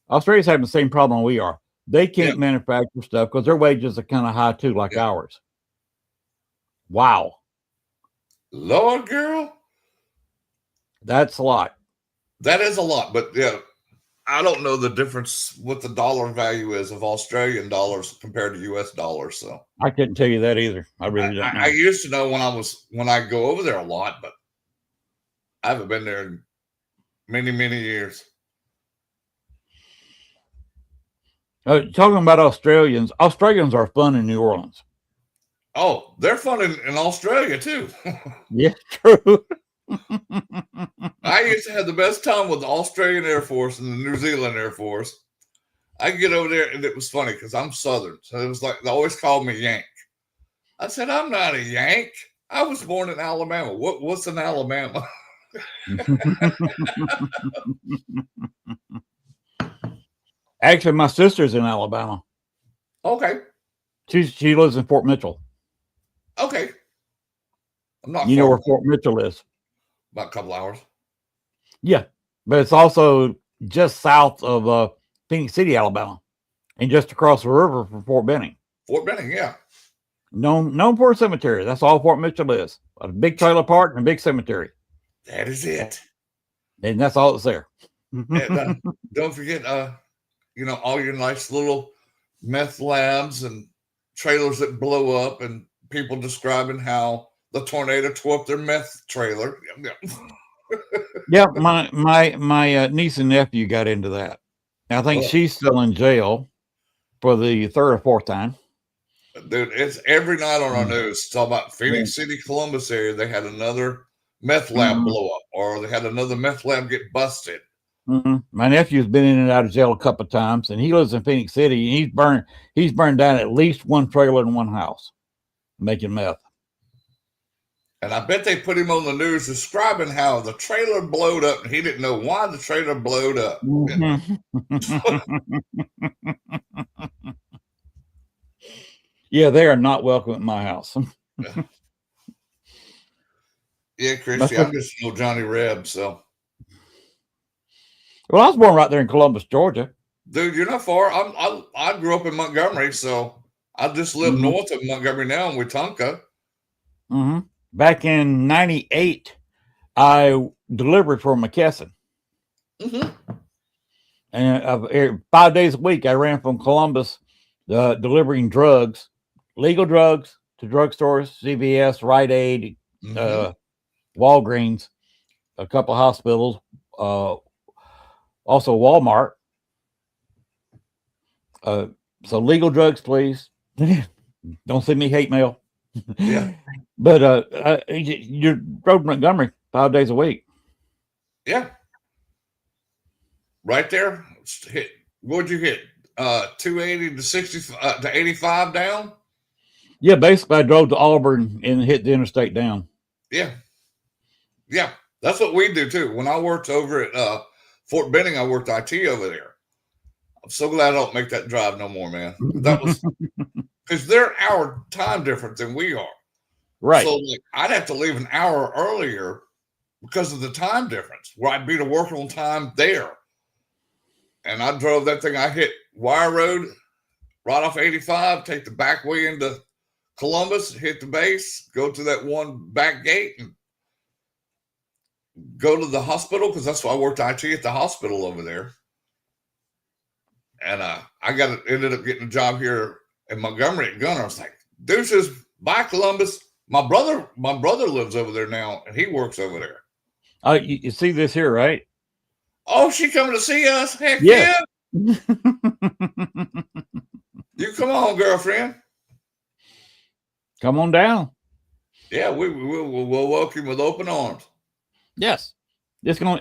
the same problem we are. They can't manufacture stuff because their wages are kind of high too, like ours. Wow. Lord, girl. That's a lot. That is a lot, but I don't know the difference what the dollar value is of Australian dollars compared to US dollars. So I couldn't tell you that either. I really don't know. I used to know when I go over there a lot, but I haven't been there in many, many years. Talking about Australians are fun in New Orleans. Oh, they're fun in Australia too. Yeah, true. I used to have the best time with the Australian Air Force and the New Zealand Air Force. I could get over there, and it was funny because I'm Southern, so it was like they always called me Yank. I said, I'm not a Yank. I was born in Alabama. What's in Alabama? Actually, my sister's in Alabama. Okay. She lives in Fort Mitchell. Okay. I'm not. You know where Fort Mitchell is? About a couple hours. Yeah, but it's also just south of Phoenix City, Alabama, and just across the river from Fort Benning. Fort Benning, yeah. Known for a cemetery. That's all Fort Mitchell is. A big trailer park and a big cemetery. That is it. And that's all that's there. And, don't forget, all your nice little meth labs and trailers that blow up, and people describing how the tornado tore up their meth trailer. Yeah, my niece and nephew got into that. I think she's still in jail for the third or fourth time. Dude, it's every night on our news. It's all about Phoenix City, Columbus area. They had another meth lab blow up, or they had another meth lab get busted. My nephew's been in and out of jail a couple of times, and he lives in Phoenix City. And he's burned down at least one trailer and one house making meth. And I bet they put him on the news describing how the trailer blowed up, and he didn't know why the trailer blowed up. Yeah, they are not welcome at my house. Yeah, Christy, I'm just no Johnny Reb, so. Well, I was born right there in Columbus, Georgia. Dude, you're not far. I grew up in Montgomery, so I just live north of Montgomery now in Wetumpka. Back in '98, I delivered for McKesson. And 5 days a week, I ran from Columbus, delivering drugs, legal drugs, to drugstores, CVS, Rite Aid, Walgreens, a couple hospitals, also Walmart. So legal drugs, please. Don't send me hate mail. Yeah. But you drove Montgomery 5 days a week. Yeah. Right there. What'd you hit? 280 to 60 to 85 down? Yeah, basically I drove to Auburn and hit the interstate down. Yeah. Yeah. That's what we do too. When I worked over at Fort Benning, I worked IT over there. I'm so glad I don't make that drive no more, man. That was because they're our time different than we are. Right. So I'd have to leave an hour earlier because of the time difference, where I'd be to work on time there. And I drove that thing. I hit Wire Road right off 85, take the back way into Columbus, hit the base, go to that one back gate, and go to the hospital, because that's why I worked IT at the hospital over there. And ended up getting a job here in Montgomery at Gunner. I was like, deuces, bye Columbus. My brother lives over there now, and he works over there. You see this here, right? Oh, she coming to see us? Heck Yeah. You come on, girlfriend. Come on down. Yeah, we'll welcome you with open arms. Yes, it's gonna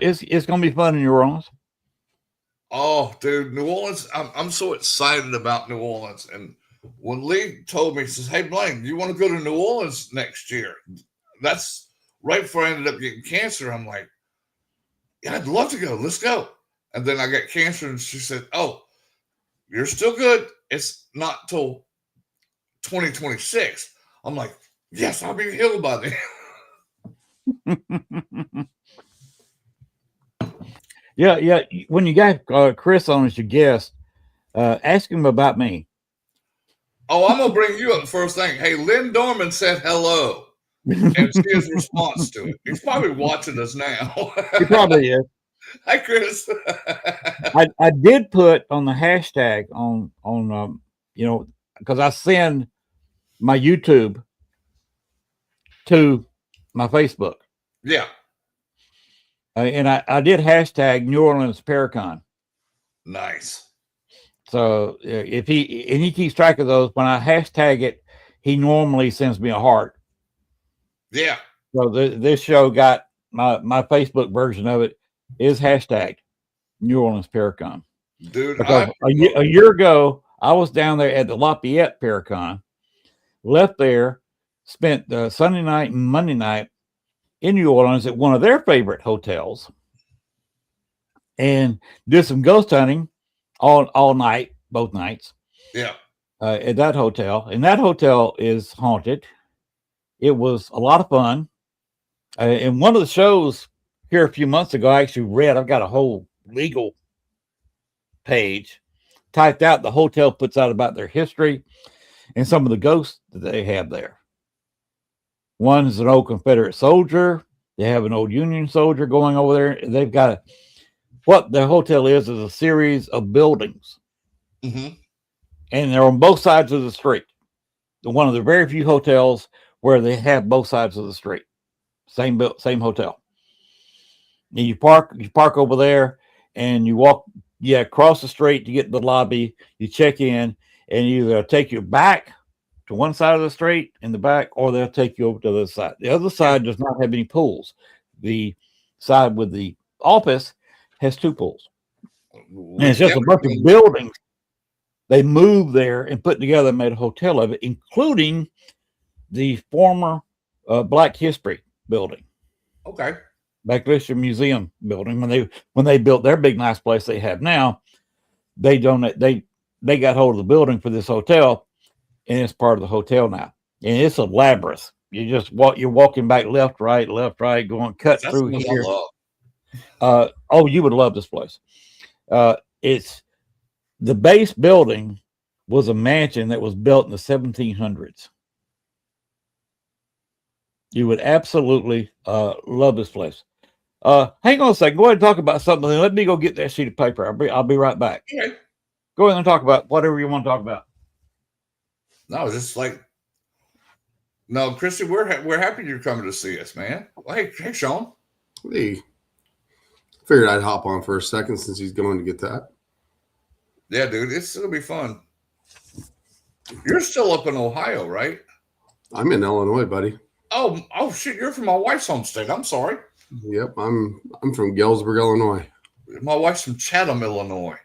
be fun in New Orleans. Oh, dude, New Orleans! I'm so excited about New Orleans. And when Lee told me, he says, "Hey, Blaine, you want to go to New Orleans next year?" That's right before I ended up getting cancer. I'm like, "Yeah, I'd love to go. Let's go." And then I got cancer, and she said, "Oh, you're still good. It's not till 2026." I'm like, "Yes, I'll be healed by then." Yeah. When you got Chris on as your guest, ask him about me. Oh, I'm gonna bring you up the first thing. Hey, Len Dorman said hello, and see his response to it. He's probably watching us now. He probably is. Hi, Chris. I did put on the hashtag on because I send my YouTube to my Facebook. Yeah. And I did hashtag New Orleans Paracon. Nice. So if he keeps track of those, when I hashtag it, he normally sends me a heart. Yeah. So this show got my Facebook version of it is hashtag New Orleans Paracon. Dude, because a year ago, I was down there at the Lafayette Paracon, left there, spent Sunday night and Monday night in New Orleans at one of their favorite hotels, and did some ghost hunting all night, both nights. Yeah. At that hotel, and that hotel is haunted. It was a lot of fun. And one of the shows here a few months ago, I actually read. I've got a whole legal page typed out. The hotel puts out about their history and some of the ghosts that they have there. One is an old Confederate soldier. They have an old Union soldier going over there. They've got what the hotel is a series of buildings. Mm-hmm. And they're on both sides of the street. One of the very few hotels where they have both sides of the street. Same hotel. And you park over there and you walk, across the street to get to the lobby. You check in and either take you back to one side of the street in the back, or they'll take you over to the other side. The other side does not have any pools. The side with the office has two pools. And it's just a bunch of buildings. They moved there and put together and made a hotel of it, including the former Black History building. Okay. Black History Museum building. When they built their big nice place they have now, they got hold of the building for this hotel, and it's part of the hotel now. And it's a labyrinth. You're walking back left, right, going cut through here. You would love this place. It's the base building was a mansion that was built in the 1700s. You would absolutely love this place. Hang on a second. Go ahead and talk about something. Let me go get that sheet of paper. I'll be right back. Okay. Go ahead and talk about whatever you want to talk about. No, just like, no, Christy, we're happy you're coming to see us, man. Well, hey, Sean. Hey, figured I'd hop on for a second since he's going to get that. Yeah, dude, it'll be fun. You're still up in Ohio, right? I'm in Illinois, buddy. Oh shit! You're from my wife's home state. I'm sorry. Yep, I'm from Galesburg, Illinois. My wife's from Chatham, Illinois,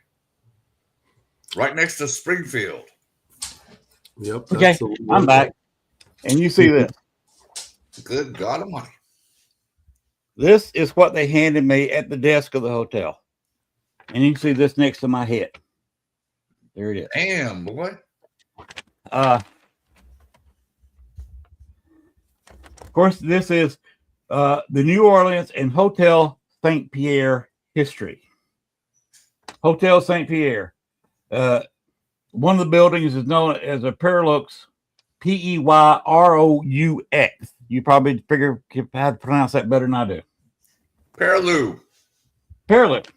right next to Springfield. Yep. Okay, I'm back, and you see this. Good God Almighty! This is what they handed me at the desk of the hotel, and you can see this next to my head. There it is. Damn, boy. Of course, this is the New Orleans and Hotel St. Pierre history. Hotel St. Pierre. One of the buildings is known as a Peyrolux, Peyrous. You probably figure how to pronounce that better than I do. Perilou. Peyrolux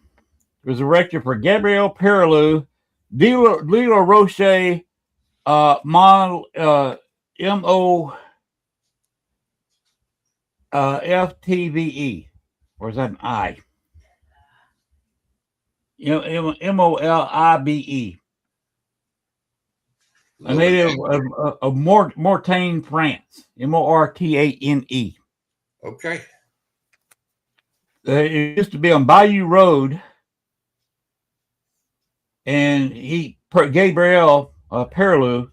was erected for Gabriel Perilou, Lilo Roche, FTVE, or is that an I? Molibe, a native of Mortagne, France. Mortane. Okay. It used to be on Bayou Road, and Gabriel Perilou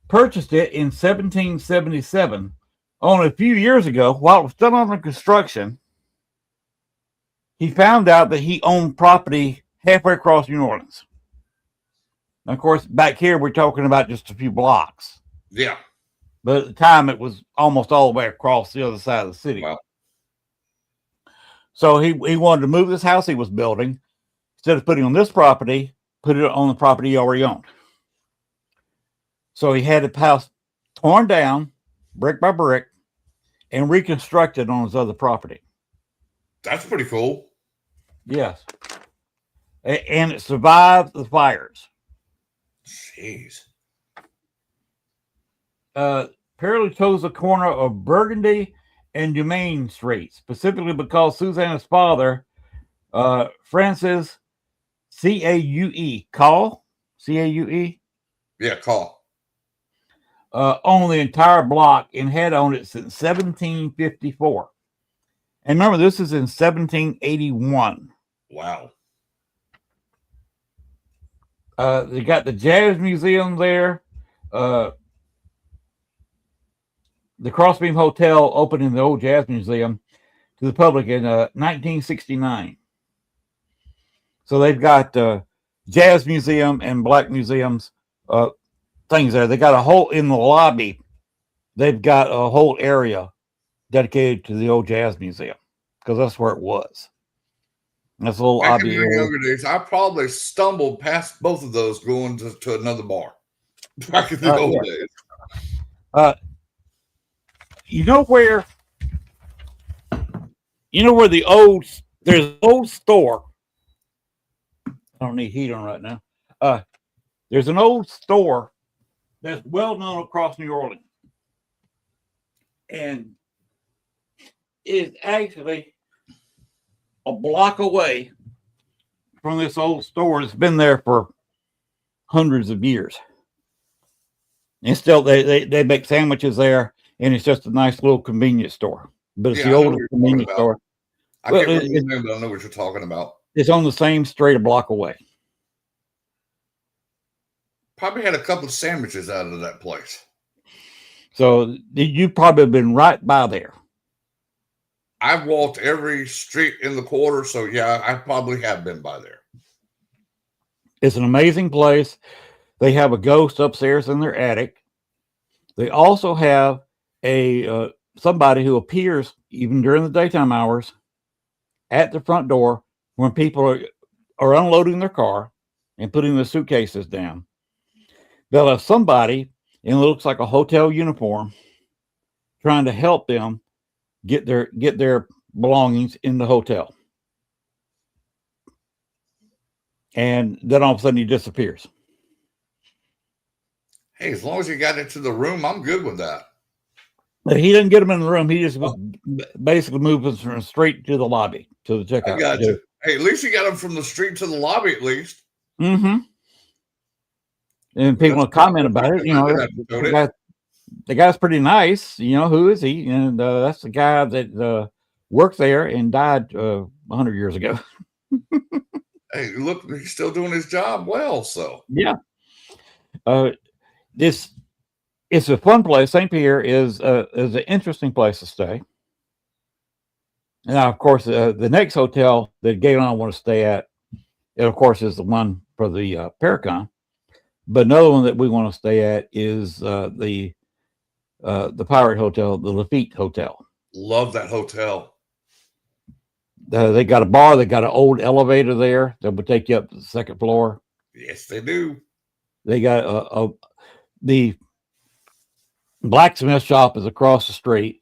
purchased it in 1777. Only a few years ago, while it was still under construction, he found out that he owned property halfway across New Orleans. And of course, back here, we're talking about just a few blocks. Yeah. But at the time, it was almost all the way across the other side of the city. Wow. So he wanted to move this house he was building. Instead of putting on this property, put it on the property he already owned. So he had the house torn down, brick by brick, and reconstructed on his other property. That's pretty cool. Yes. And it survived the fires. Jeez. Perilou chose the corner of Burgundy and Dumaine Street, specifically because Susanna's father, Francis Caue, Yeah, call. owned the entire block and had owned it since 1754. And remember, this is in 1781. Wow. They got the Jazz Museum there. The Crossbeam Hotel opened in the old Jazz Museum to the public in 1969. So they've got Jazz Museum and Black Museums things there. They got a whole, in the lobby, they've got a whole area dedicated to the old Jazz Museum because that's where it was. That's a little Back in lobby the area. younger days, I probably stumbled past both of those going to another bar. Back in the old days. You know where there's an old store. I don't need heat on right now. There's an old store that's well known across New Orleans. And it's actually a block away from this old store. It's been there for hundreds of years. And still they make sandwiches there, and it's just a nice little convenience store. But it's the oldest convenience store. I can't remember the name, but I know what you're talking about. It's on the same street a block away. Probably had a couple of sandwiches out of that place. So you probably have been right by there. I've walked every street in the quarter, so yeah, I probably have been by there. It's an amazing place. They have a ghost upstairs in their attic. They also have a somebody who appears even during the daytime hours at the front door when people are unloading their car and putting the suitcases down. They'll have somebody in what looks like a hotel uniform trying to help them get their belongings in the hotel. And then all of a sudden he disappears. Hey, as long as you got into the room, I'm good with that. But he didn't get them in the room. He just basically moves from straight to the lobby, to the checkout. I got you. Hey, at least you got them from the street to the lobby, at least. Mm-hmm. And people will comment about it. You know, the guy's pretty nice. You know, who is he? And that's the guy that worked there and died 100 years ago. Hey, look, he's still doing his job well. So yeah, it's a fun place. St. Pierre is an interesting place to stay. Now, of course, the next hotel that Gail and I want to stay at, it, of course, is the one for the Paracon. But another one that we want to stay at is the Pirate Hotel, the Lafitte Hotel. Love that hotel. They got a bar. They got an old elevator there that would take you up to the second floor. Yes, they do. They got the blacksmith shop is across the street,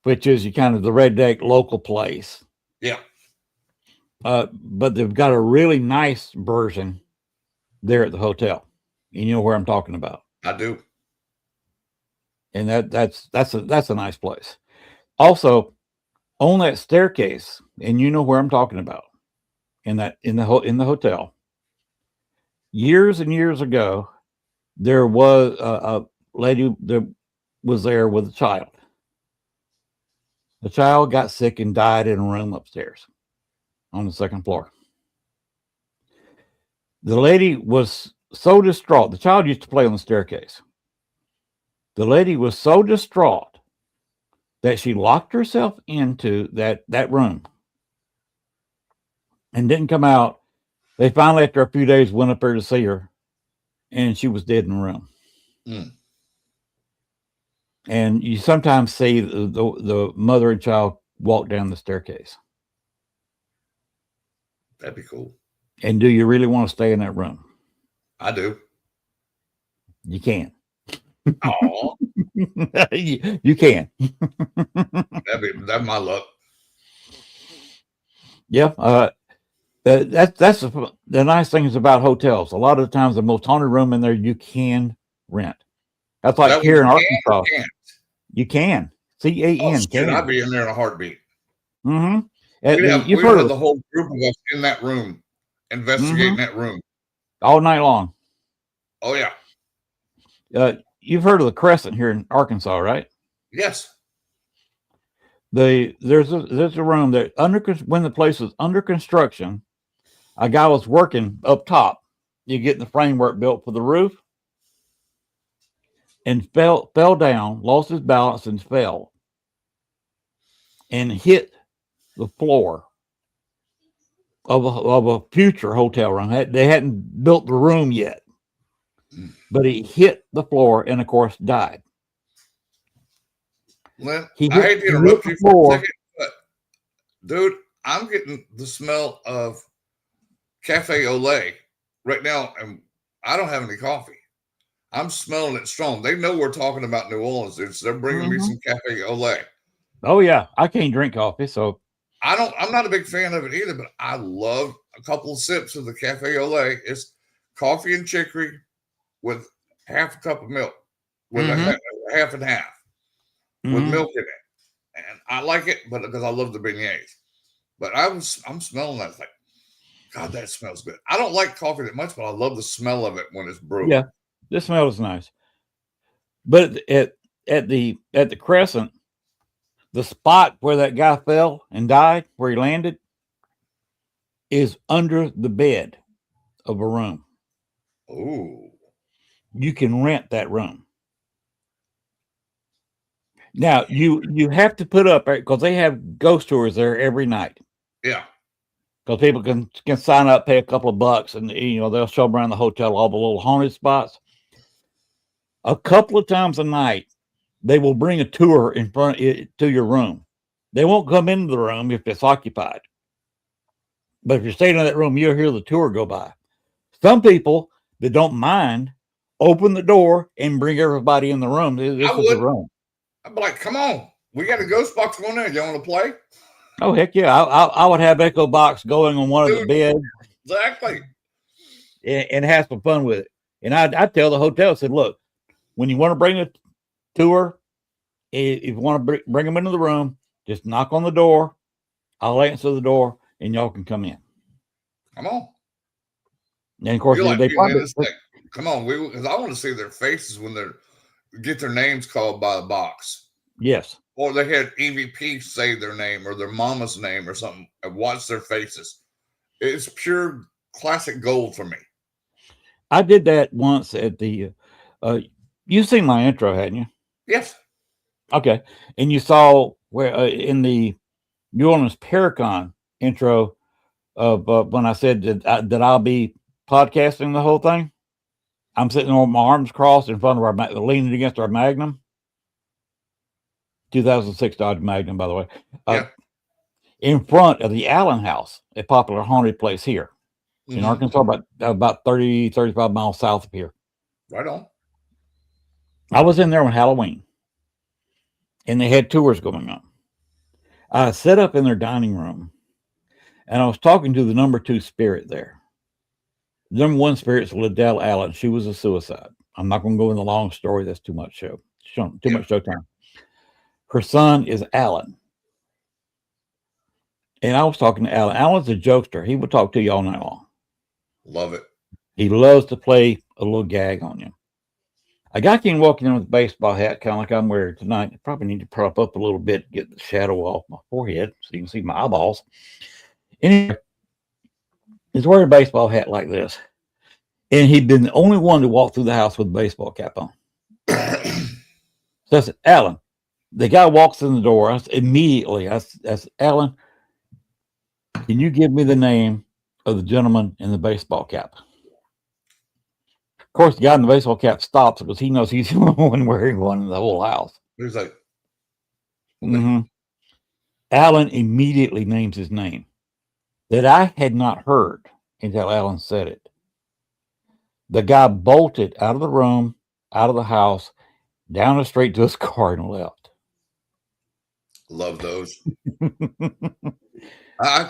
which is kind of the redneck local place. Yeah. But they've got a really nice version there at the hotel. You know where I'm talking about. I do. And that's a nice place. Also, on that staircase, and you know where I'm talking about, in the hotel. Years and years ago, there was a lady that was there with a child. The child got sick and died in a room upstairs on the second floor. The lady was so distraught. The child used to play on the staircase. The lady was so distraught that she locked herself into that room and didn't come out. They finally, after a few days, went up there to see her, and she was dead in the room. Mm. And you sometimes see the mother and child walk down the staircase. That'd be cool. And do you really want to stay in that room? I do. You can. Oh, you can. That's my luck. Yeah. That's the nice things about hotels. A lot of the times, the most haunted room in there you can rent. That's like here in Arkansas. You can. CAN. Oh, shit, I'd be in there in a heartbeat. Mm-hmm. You've heard of the whole group of us in that room, investigating that room all night long. Oh yeah. You've heard of the Crescent here in Arkansas, right? Yes. There's a room that when the place was under construction, a guy was working up top. You get the framework built for the roof, and fell down, lost his balance, and fell, and hit the floor of a future hotel room. They hadn't built the room yet, but he hit the floor and, of course, died. Len, I hate to interrupt you for a second, but dude, I'm getting the smell of cafe au lait right now, and I don't have any coffee. I'm smelling it strong. They know we're talking about New Orleans, dude, so they're bringing me some cafe au lait. Oh yeah, I can't drink coffee, so I'm not a big fan of it either, but I love a couple of sips of the cafe au lait. It's coffee and chicory with half a cup of milk, with a half and half. With milk in it, and I like it, but because I love the beignets. But I'm smelling that. It's like, God, that smells good. I don't like coffee that much, but I love the smell of it when it's brewed. Yeah, the smell is nice. But at the Crescent, the spot where that guy fell and died, where he landed, is under the bed of a room. Oh, you can rent that room. Now you have to put up because they have ghost tours there every night. Yeah, because people can sign up, pay a couple of bucks, and they'll show them around the hotel, all the little haunted spots. A couple of times a night, they will bring a tour in front to your room. They won't come into the room if it's occupied, but if you're staying in that room, you'll hear the tour go by. Some people that don't mind open the door and bring everybody in the room. This is the room. I'm like, come on, we got a ghost box going there. You want to play? Oh heck yeah! I would have Echo Box going on one of the beds. Exactly. And have some fun with it. And I tell the hotel, I said, look, when you want to bring a tour, if you want to bring them into the room, just knock on the door. I'll answer the door, and y'all can come in. Come on. And of course, they probably come on, because I want to see their faces when they get their names called by the box. Yes. Or they had EVP say their name or their mama's name or something and watch their faces. It's pure classic gold for me. I did that once at the, you've seen my intro, hadn't you? Yes. Okay. And you saw where in the New Orleans Paracon intro of when I said that I'll be podcasting the whole thing. I'm sitting on my arms crossed in front of our, leaning against our Magnum. 2006 Dodge Magnum, by the way. In front of the Allen House, a popular haunted place here. in Arkansas, about 30, 35 miles south of here. Right on. I was in there on Halloween, and they had tours going on. I set up in their dining room, and I was talking to the number 2 spirit there. The number 1 spirit is Liddell Allen. She was a suicide. I'm not going to go in the long story. That's too much too much show time. Her son is Alan. And I was talking to Alan. Alan's a jokester. He would talk to you all night long. Love it. He loves to play a little gag on you. A guy came walking in with a baseball hat, kind of like I'm wearing tonight. I probably need to prop up a little bit, get the shadow off my forehead so you can see my eyeballs. Anyway, he's wearing a baseball hat like this. And he'd been the only one to walk through the house with a baseball cap on. So I said, Alan, the guy walks in the door. I said, Alan, can you give me the name of the gentleman in the baseball cap? Of course, the guy in the baseball cap stops because he knows he's the only one wearing one in the whole house. He's like, Alan immediately names his name that I had not heard until Alan said it. The guy bolted out of the room, out of the house, down the street to his car and left. Love those.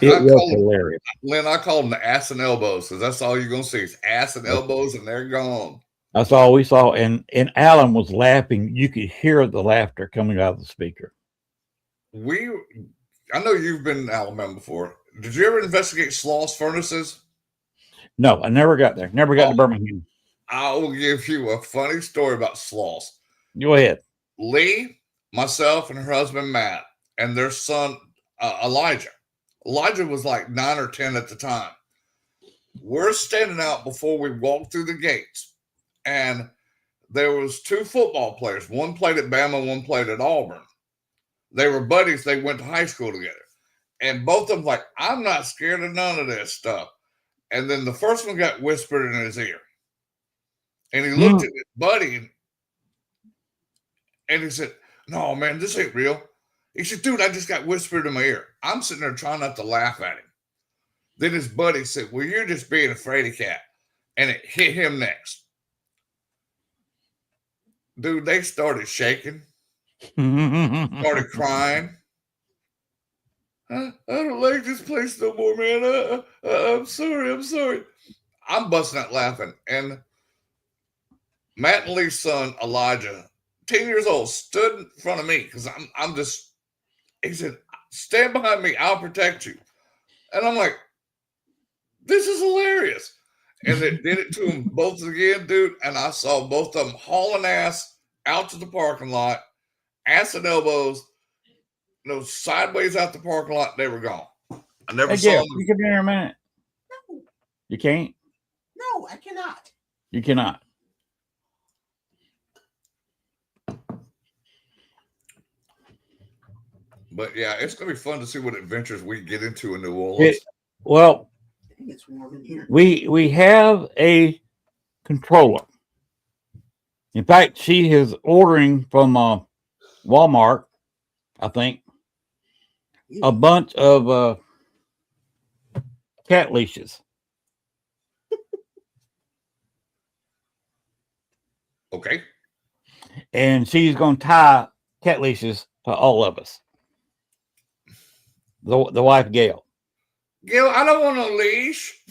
It was hilarious. Len, I call them the ass and elbows because that's all you're going to see is ass and elbows, and they're gone. That's all we saw. And Alan was laughing. You could hear the laughter coming out of the speaker. I know you've been in Alabama before. Did you ever investigate Sloss furnaces? No, I never got there. Never got to Birmingham. I will give you a funny story about Sloss. Go ahead. Lee, myself, and her husband, Matt, and their son, Elijah. Elijah was like 9 or 10 at the time. We're standing out before we walked through the gates, and there was 2 football players. One played at Bama, one played at Auburn. They were buddies. They went to high school together. And both of them like, I'm not scared of none of this stuff. And then the first one got whispered in his ear. And he looked at his buddy and he said, no, man, this ain't real. He said, dude, I just got whispered in my ear. I'm sitting there trying not to laugh at him. Then his buddy said, well, you're just being a fraidy cat. And it hit him next. Dude, they started shaking. Started crying. I don't like this place no more, man. I'm sorry. I'm busting out laughing. And Matt and Lee's son, Elijah, 10 years old, stood in front of me because I'm just, he said, stand behind me. I'll protect you. And I'm like, this is hilarious. And they did it to them both again, dude. And I saw both of them hauling ass out to the parking lot, ass and elbows, sideways out the parking lot. They were gone. I never saw them. You can be here a minute. No. You can't? No, I cannot. You cannot. But yeah, it's going to be fun to see what adventures we get into in New Orleans. Well, I think it's warm in here. we have a controller. In fact, she is ordering from Walmart, I think, a bunch of cat leashes. Okay. And she's going to tie cat leashes to all of us. The wife, Gail. Gail, I don't want no leash.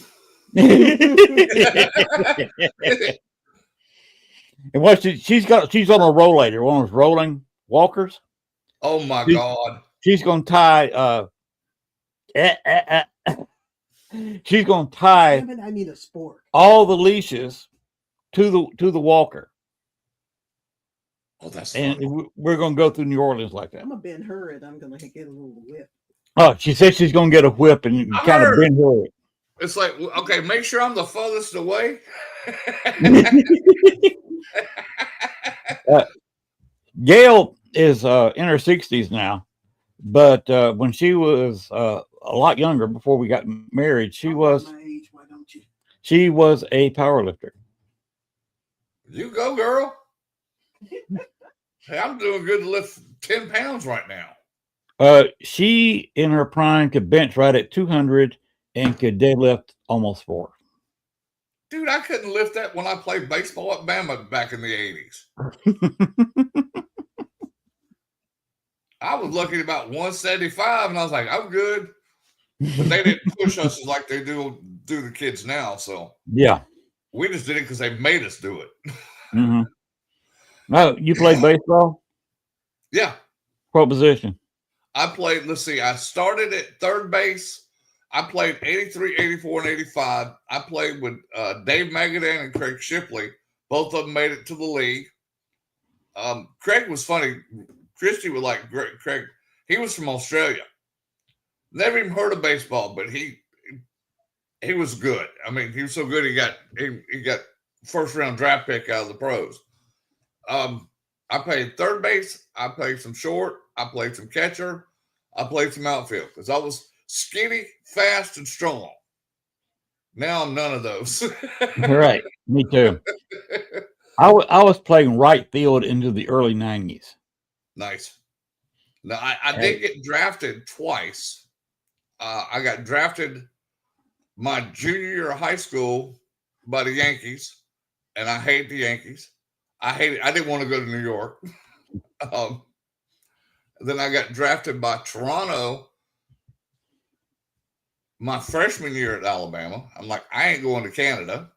And what she's on a rollator, one of those rolling walkers. Oh my God. She's going to tie she's going to tie Damn it, I need a sport. all the leashes to the walker. Oh, that's and funny. We're going to go through New Orleans like that. I'm gonna bend her and I'm gonna get a little whip. Oh, she said she's going to get a whip and kind of bend her. It's like, okay, make sure I'm the furthest away. Gail is in her 60s now, but when she was a lot younger, before we got married, she was my age, why don't you? She was a power lifter. You go, girl. Hey, I'm doing good to lift 10 pounds right now. She in her prime could bench right at 200 and could deadlift almost 4. Dude, I couldn't lift that when I played baseball at Bama back in the 80s. I was looking at about 175, and I was like, I'm good. But they didn't push us like they do the kids now. So Yeah. we just did it because they made us do it. Mm-hmm. Oh, you played baseball? Yeah. What position? I played, let's see, I started at third base. I played 83, 84, and 85. I played with Dave Magadan and Craig Shipley. Both of them made it to the league. Craig was funny. Christy would like Craig. He was from Australia. Never even heard of baseball, but he was good. I mean, he was so good he got first round draft pick out of the pros. I played third base. I played some short. I played some catcher. I played some outfield because I was skinny, fast, and strong. Now I'm none of those. Right. Me too. I was playing right field into the early 90s. Nice. Now, I did get drafted twice. I got drafted my junior year of high school by the Yankees, and I hate the Yankees. I didn't want to go to New York. Then I got drafted by Toronto my freshman year at Alabama. I'm like, I ain't going to Canada.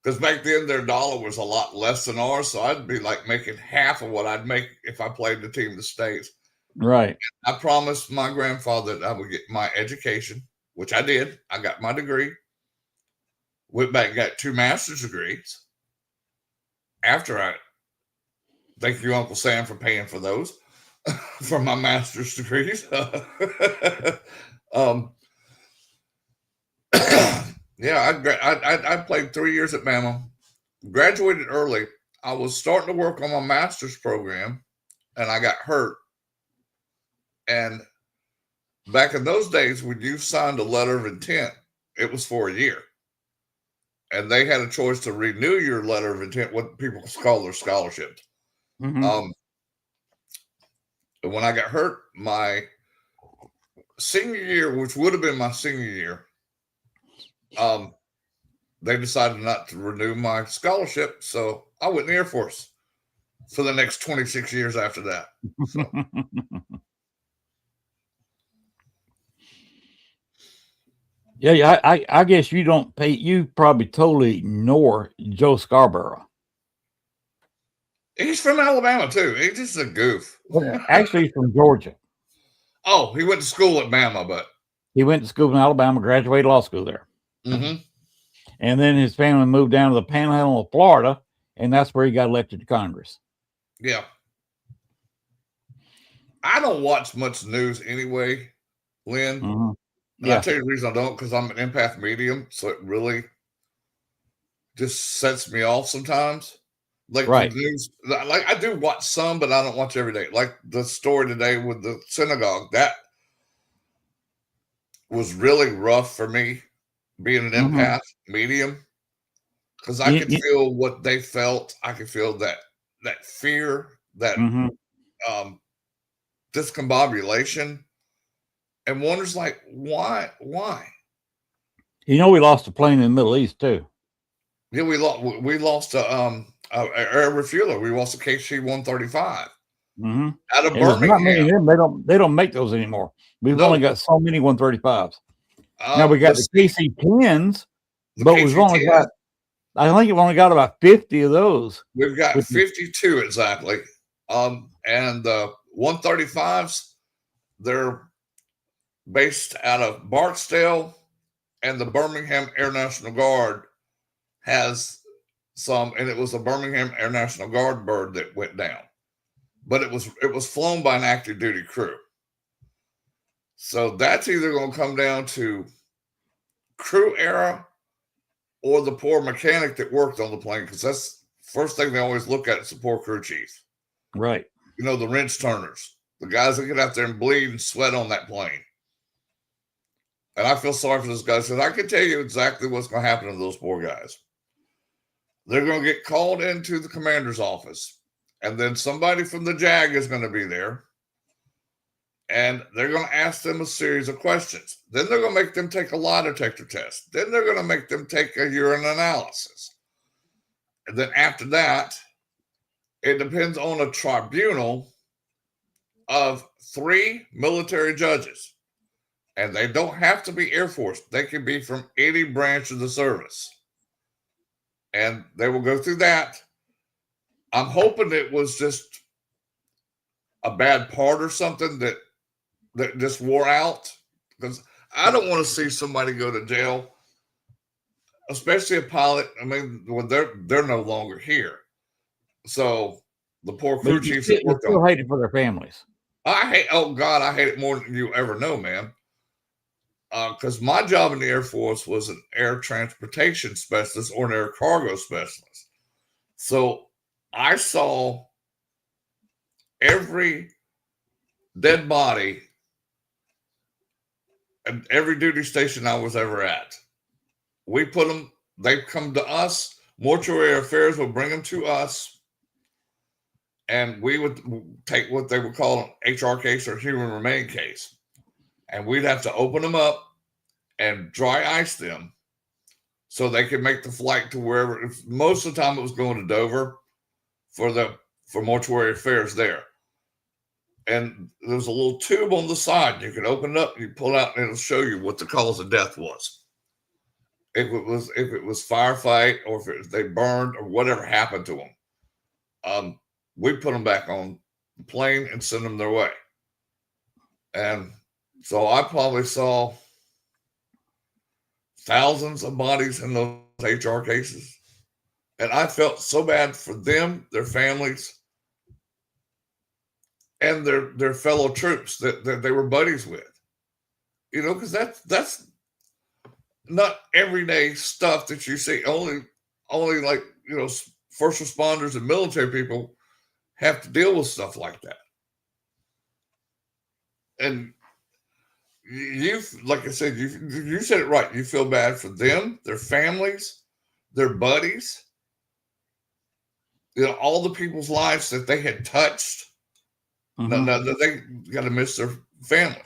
Because back then their dollar was a lot less than ours. So I'd be like making half of what I'd make if I played the team of the States. Right. I promised my grandfather that I would get my education, which I did. I got my degree. Went back and got 2 master's degrees. After I, thank you, Uncle Sam, for paying for those, for my master's degrees. Yeah, I played 3 years at Bama, graduated early. I was starting to work on my master's program, and I got hurt. And back in those days, when you signed a letter of intent, it was for a year. And they had a choice to renew your letter of intent, what people call their scholarships. Mm-hmm. And when I got hurt, my senior year, which would have been my senior year, they decided not to renew my scholarship. So I went in the Air Force for the next 26 years after that. So. Yeah, I guess you don't pay. You probably totally ignore Joe Scarborough. He's from Alabama too. He's just a goof. Actually, he's from Georgia. Oh, he went to school at Bama, but he went to school in Alabama, graduated law school there. Mm-hmm. And then his family moved down to the Panhandle of Florida, and that's where he got elected to Congress. Yeah. I don't watch much news anyway, Len. Mm-hmm. And I'll tell you the reason I don't, because I'm an empath medium, so it really just sets me off sometimes. Like right. The news, like I do watch some, but I don't watch every day. Like the story today with the synagogue, that was really rough for me, being an empath medium, because I could feel what they felt. I could feel that fear, that discombobulation. And wonders like, why? You know, we lost a plane in the Middle East too. Yeah, we lost a air refueler. We lost a KC-135 out of Birmingham. Not many of them. They don't make those anymore. We've only got so many 135s. Now we got the KC-10s, but we've only got. I think we've only got about 50 of those. We've got 52 exactly, and the 135s, they're based out of Barksdale, and the Birmingham Air National Guard has some, and it was a Birmingham Air National Guard bird that went down, but it was flown by an active duty crew. So that's either going to come down to crew error or the poor mechanic that worked on the plane, because that's the first thing they always look at is the poor crew chief. Right. You know, the wrench turners, the guys that get out there and bleed and sweat on that plane. And I feel sorry for those guys, because I can tell you exactly what's going to happen to those poor guys. They're going to get called into the commander's office, and then somebody from the JAG is going to be there. And they're going to ask them a series of questions. Then they're going to make them take a lie detector test. Then they're going to make them take a urine analysis. And then after that, it depends on a tribunal of 3 military judges. And they don't have to be Air Force. They can be from any branch of the service. And they will go through that. I'm hoping it was just a bad part or something that just wore out, because I don't want to see somebody go to jail, especially a pilot. I mean, when they're no longer here, so the poor crew chiefs that worked on. Still hate it for their families. Oh God, I hate it more than you ever know, man. Because my job in the Air Force was an air transportation specialist or an air cargo specialist. So I saw every dead body at every duty station I was ever at. We put them, they come to us, mortuary affairs would bring them to us, and we would take what they would call an HR case or human remain case. And we'd have to open them up and dry ice them so they could make the flight to wherever. Most of the time it was going to Dover for mortuary affairs there. And there was a little tube on the side. You could open it up, you pull it out, and it'll show you what the cause of death was. If it was firefight, or if they burned, or whatever happened to them, we put them back on the plane and send them their way. And so I probably saw thousands of bodies in those HR cases, and I felt so bad for them, their families, and their fellow troops that they were buddies with, because that's not everyday stuff that you see. Only like, first responders and military people have to deal with stuff like that. And like I said, you said it right. You feel bad for them, their families, their buddies, all the people's lives that they had touched. Mm-hmm. No, they got to miss their family.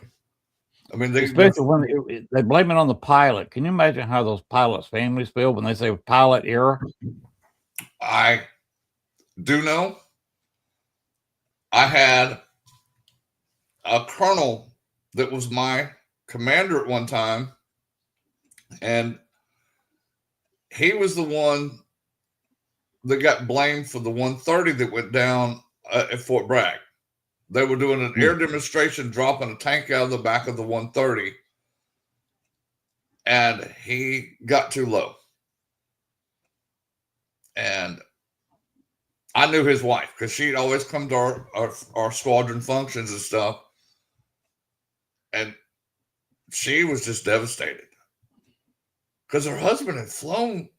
I mean, especially when they blame it on the pilot. Can you imagine how those pilots' families feel when they say pilot error? I do know. I had a colonel that was my commander at one time, and he was the one that got blamed for the 130 that went down at Fort Bragg. They were doing an air demonstration, dropping a tank out of the back of the 130, and he got too low. And I knew his wife, because she'd always come to our squadron functions and stuff, and she was just devastated because her husband had flown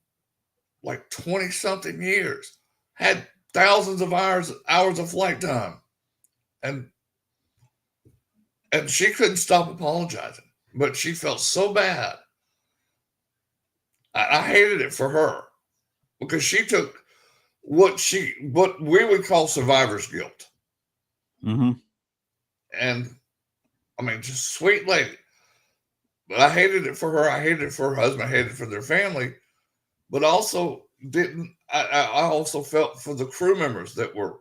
like 20-something years, had thousands of hours of flight time. And she couldn't stop apologizing, but she felt so bad. I hated it for her, because she took what we would call survivor's guilt. Mm-hmm. And I mean, just sweet lady. But I hated it for her. I hated it for her husband. I hated it for their family. But also I also felt for the crew members that were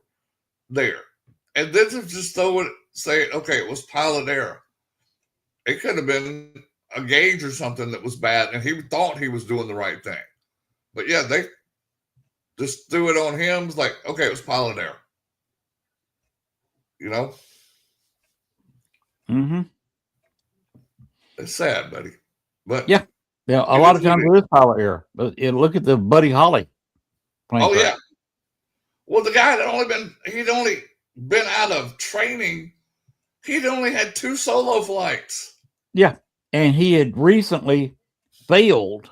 there. And then to just say, okay, it was pilot error. It could have been a gauge or something that was bad, and he thought he was doing the right thing. But yeah, they just threw it on him. It's like, okay, it was pilot error. Mm-hmm. It's sad, buddy. But yeah, a lot of times it is pilot error. But look at the Buddy Holly plane crash. Yeah. Well, the guy he'd only been out of training. He'd only had 2 solo flights. Yeah, and he had recently failed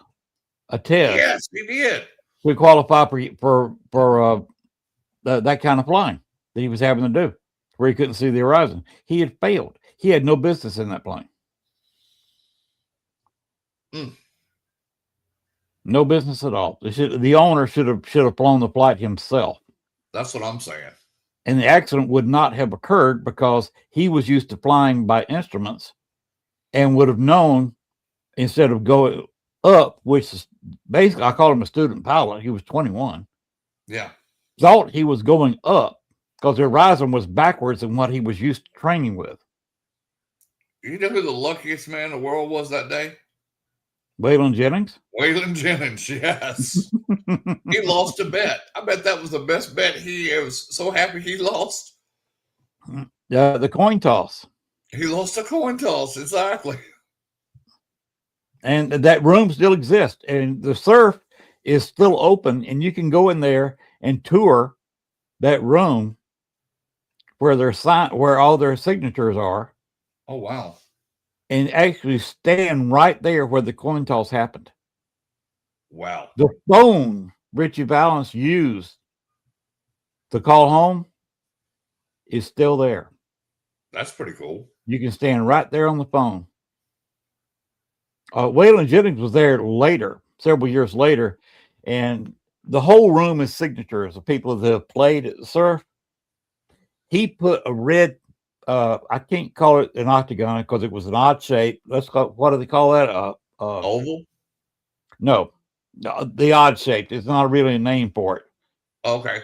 a test. Yes, he did. To qualify for that kind of flying that he was having to do, where he couldn't see the horizon. He had failed. He had no business in that plane. No business at all. The owner should have flown the flight himself. That's what I'm saying. and the accident would not have occurred because he was used to flying by instruments and would have known instead of going up, which is basically, I call him a student pilot. He was 21. Yeah. Thought he was going up because the horizon was backwards than what he was used to training with. You know who the luckiest man in the world was that day? Waylon Jennings? Waylon Jennings, yes. He lost a bet. I bet that was the best bet. He was so happy he lost. The coin toss. He lost a coin toss, exactly. And that room still exists. And the surf is still open, and you can go in there and tour that room where where all their signatures are. Oh, wow. And actually stand right there where the coin toss happened. Wow. The phone Richie Valens used to call home is still there. That's pretty cool. You can stand right there on the phone. Waylon Jennings was there later, several years later, and the whole room is signatures of people that have played at the surf. He put a red, I can't call it an octagon because it was an odd shape. Let's call, what do they call that? Oval? No, the odd shape. It's not really a name for it. Okay.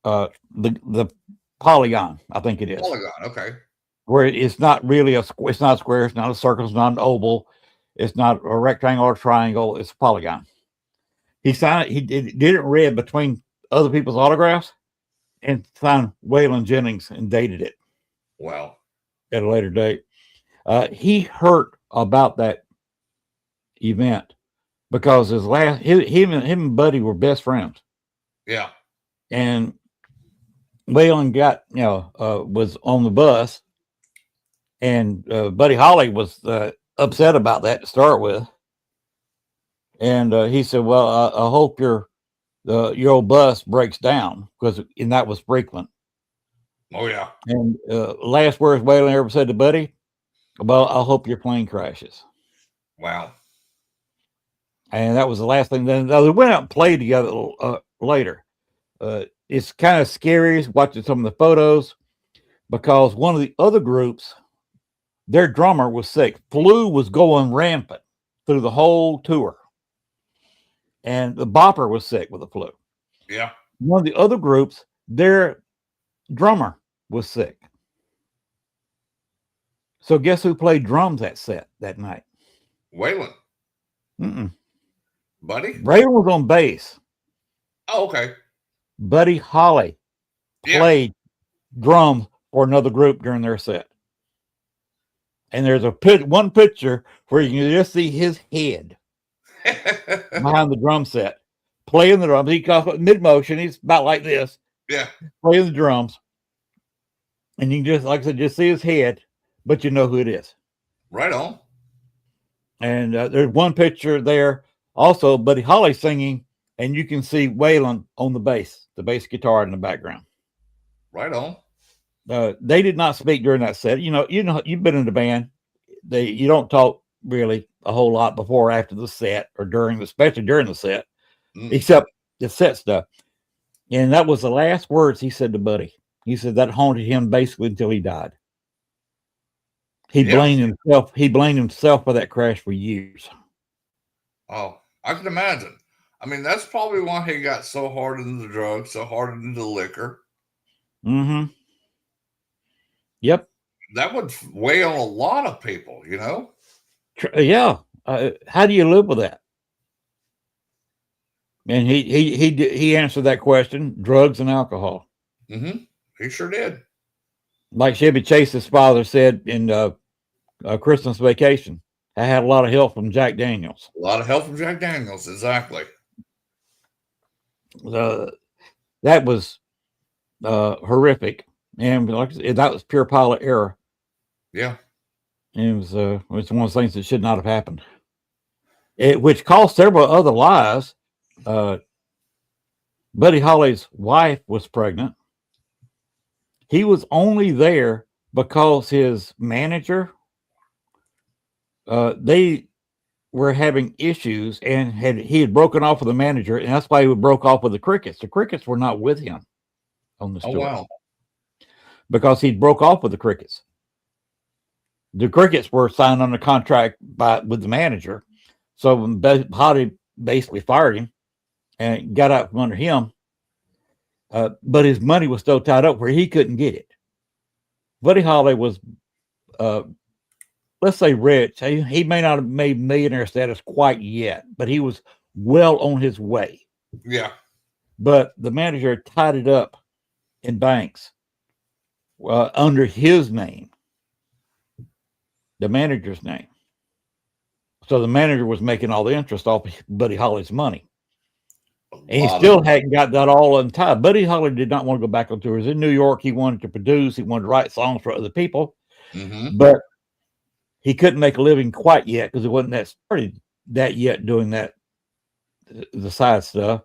The polygon, I think it is. Polygon, okay. Where it's not really it's not a square, it's not a circle, it's not an oval, it's not a rectangle or triangle, it's a polygon. He signed it, he did it red between other people's autographs and signed Waylon Jennings and dated it. Wow. At a later date. He heard about that event because him and Buddy were best friends. Yeah. And Waylon got, was on the bus, and Buddy Holly was upset about that to start with. And he said, well, I hope your old bus breaks down, and that was frequent. Oh, yeah. And last words Waylon ever said to Buddy, well, I hope your plane crashes. Wow. And that was the last thing. Then they went out and played together later. It's kind of scary watching some of the photos because one of the other groups, their drummer was sick. Flu was going rampant through the whole tour. And the bopper was sick with the flu. Yeah. One of the other groups, their drummer was sick. So guess who played drums that night? Waylon. Mm-mm. Buddy? Waylon was on bass. Oh, okay. Buddy Holly played drums for another group during their set. And there's one picture where you can just see his head behind the drum set, playing the drums. He comes mid motion. He's about like this. Yeah. Playing the drums. And you can just, like I said, just see his head, but you know who it is. Right on. And there's one picture there also, Buddy Holly singing, and you can see Waylon on the bass guitar in the background. Right on. They did not speak during that set. You know, you've been in the band. You don't talk really a whole lot before or after the set, or especially during the set, except the set stuff. And that was the last words he said to Buddy. He said that haunted him basically until he died. He blamed himself. He blamed himself for that crash for years. Oh, I can imagine. I mean, that's probably why he got so hard into the drugs, so hard into the liquor. Mm-hmm. Yep. That would weigh on a lot of people, you know? Yeah. How do you live with that? And he answered that question: drugs and alcohol. Mm-hmm. He sure did. Like Chevy Chase's father said in Christmas Vacation, I had a lot of help from Jack Daniels. A lot of help from Jack Daniels, exactly. That was horrific, and like I said, that was pure pilot error. Yeah, it was one of those things that should not have happened. Which cost several other lives. Buddy Holly's wife was pregnant. He was only there because his manager, they were having issues, and he had broken off with the manager, and that's why he broke off with the Crickets. The Crickets were not with him. on this Oh, tour wow. because he broke off with the Crickets. The Crickets were signed under contract with the manager. So when Holly basically fired him and got out from under him, but his money was still tied up where he couldn't get it. Buddy Holly was, let's say, rich. He may not have made millionaire status quite yet, but he was well on his way. Yeah. But the manager tied it up in banks under his name, the manager's name. So the manager was making all the interest off Buddy Holly's money. And he still hadn't got that all untied. Buddy Holly did not want to go back on tours. In New York, he wanted to produce. He wanted to write songs for other people. Mm-hmm. But he couldn't make a living quite yet because it wasn't that started that yet doing that, the side stuff.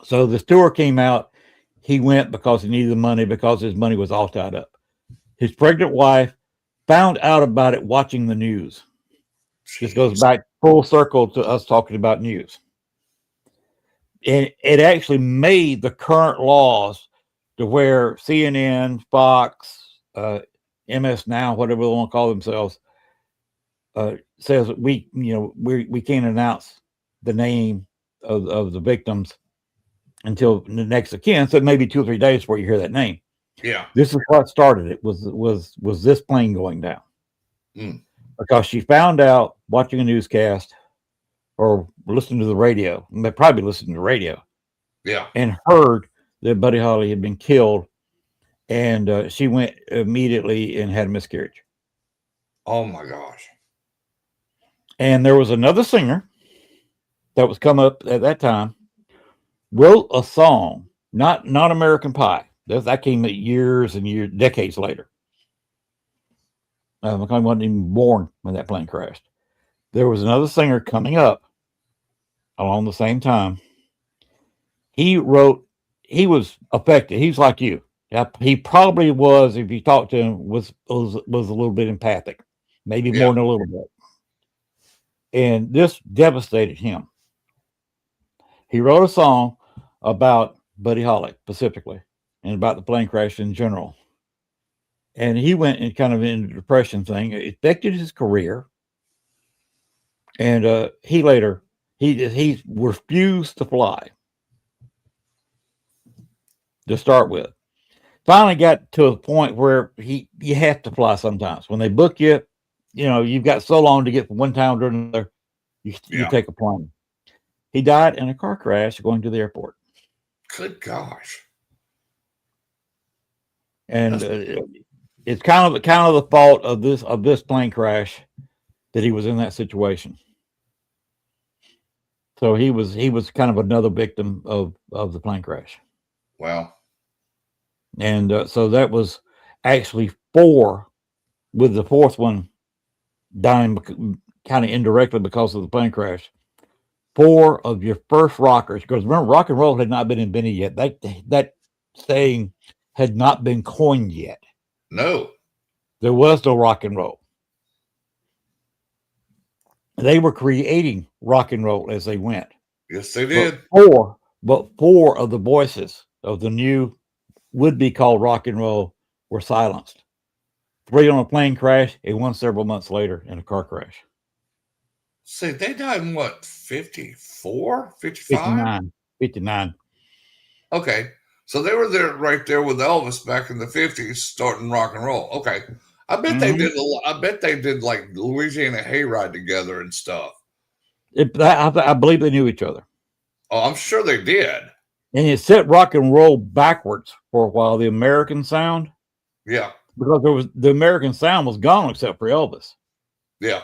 So the tour came out. He went because he needed the money because his money was all tied up. His pregnant wife found out about it watching the news. This goes back full circle to us talking about news. And it actually made the current laws to where CNN, Fox, MS Now, whatever they want to call themselves, says we can't announce the name of the victims until the next of kin. So maybe 2 or 3 days before you hear that name. Yeah. This is what started it. Was this plane going down? Because she found out watching a newscast or listening to the radio, probably listening to the radio. Yeah. And heard that Buddy Holly had been killed, and she went immediately and had a miscarriage. Oh my gosh. And there was another singer that was come up at that time, wrote a song, not American Pie. That came years and years, decades later. I wasn't even born when that plane crashed. There was another singer coming up along the same time. He was affected. He's like you. He probably was, if you talk to him, was a little bit empathic, maybe more than a little bit. And this devastated him. He wrote a song about Buddy Holly specifically and about the plane crash in general. And he went in kind of in a depression thing. It affected his career. And he refused to fly to start with. Finally got to a point where you have to fly sometimes. When they book you, you've got so long to get from one town to another, you take a plane. He died in a car crash going to the airport. Good gosh. And it's kind of the fault of this plane crash that he was in that situation. So he was kind of another victim of the plane crash. Wow. And so that was actually 4, with the 4th one dying kind of indirectly because of the plane crash. 4 of your first rockers, because remember, rock and roll had not been invented yet. That saying had not been coined yet. No. There was no rock and roll. They were creating rock and roll as they went. Yes, they did. But 4 of the voices of the new would be called rock and roll were silenced. 3 on a plane crash and 1 several months later in a car crash. See, they died in what, 54, 55? 59. Okay. So they were there right there with Elvis back in the 50s starting rock and roll. Okay. I bet they did I bet they did like Louisiana Hayride together and stuff. I believe they knew each other. Oh, I'm sure they did. And it set rock and roll backwards for a while, the American sound. Yeah. Because the American sound was gone except for Elvis. Yeah.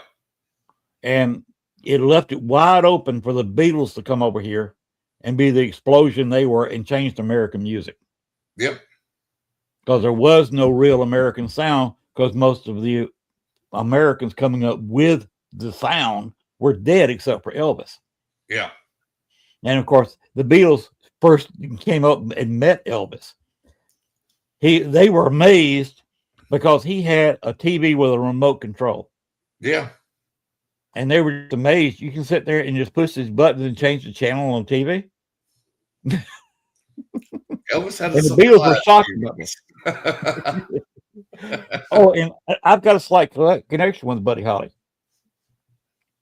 And it left it wide open for the Beatles to come over here and be the explosion they were and change American music. Yep. Because there was no real American sound, because most of the Americans coming up with the sound were dead except for Elvis. Yeah. And of course, the Beatles first came up and met Elvis. They were amazed because he had a TV with a remote control. Yeah. And they were just amazed. You can sit there and just push these buttons and change the channel on TV. Elvis had a And the Beatles were supply shocked about this. of Oh, and I've got a slight connection with Buddy Holly.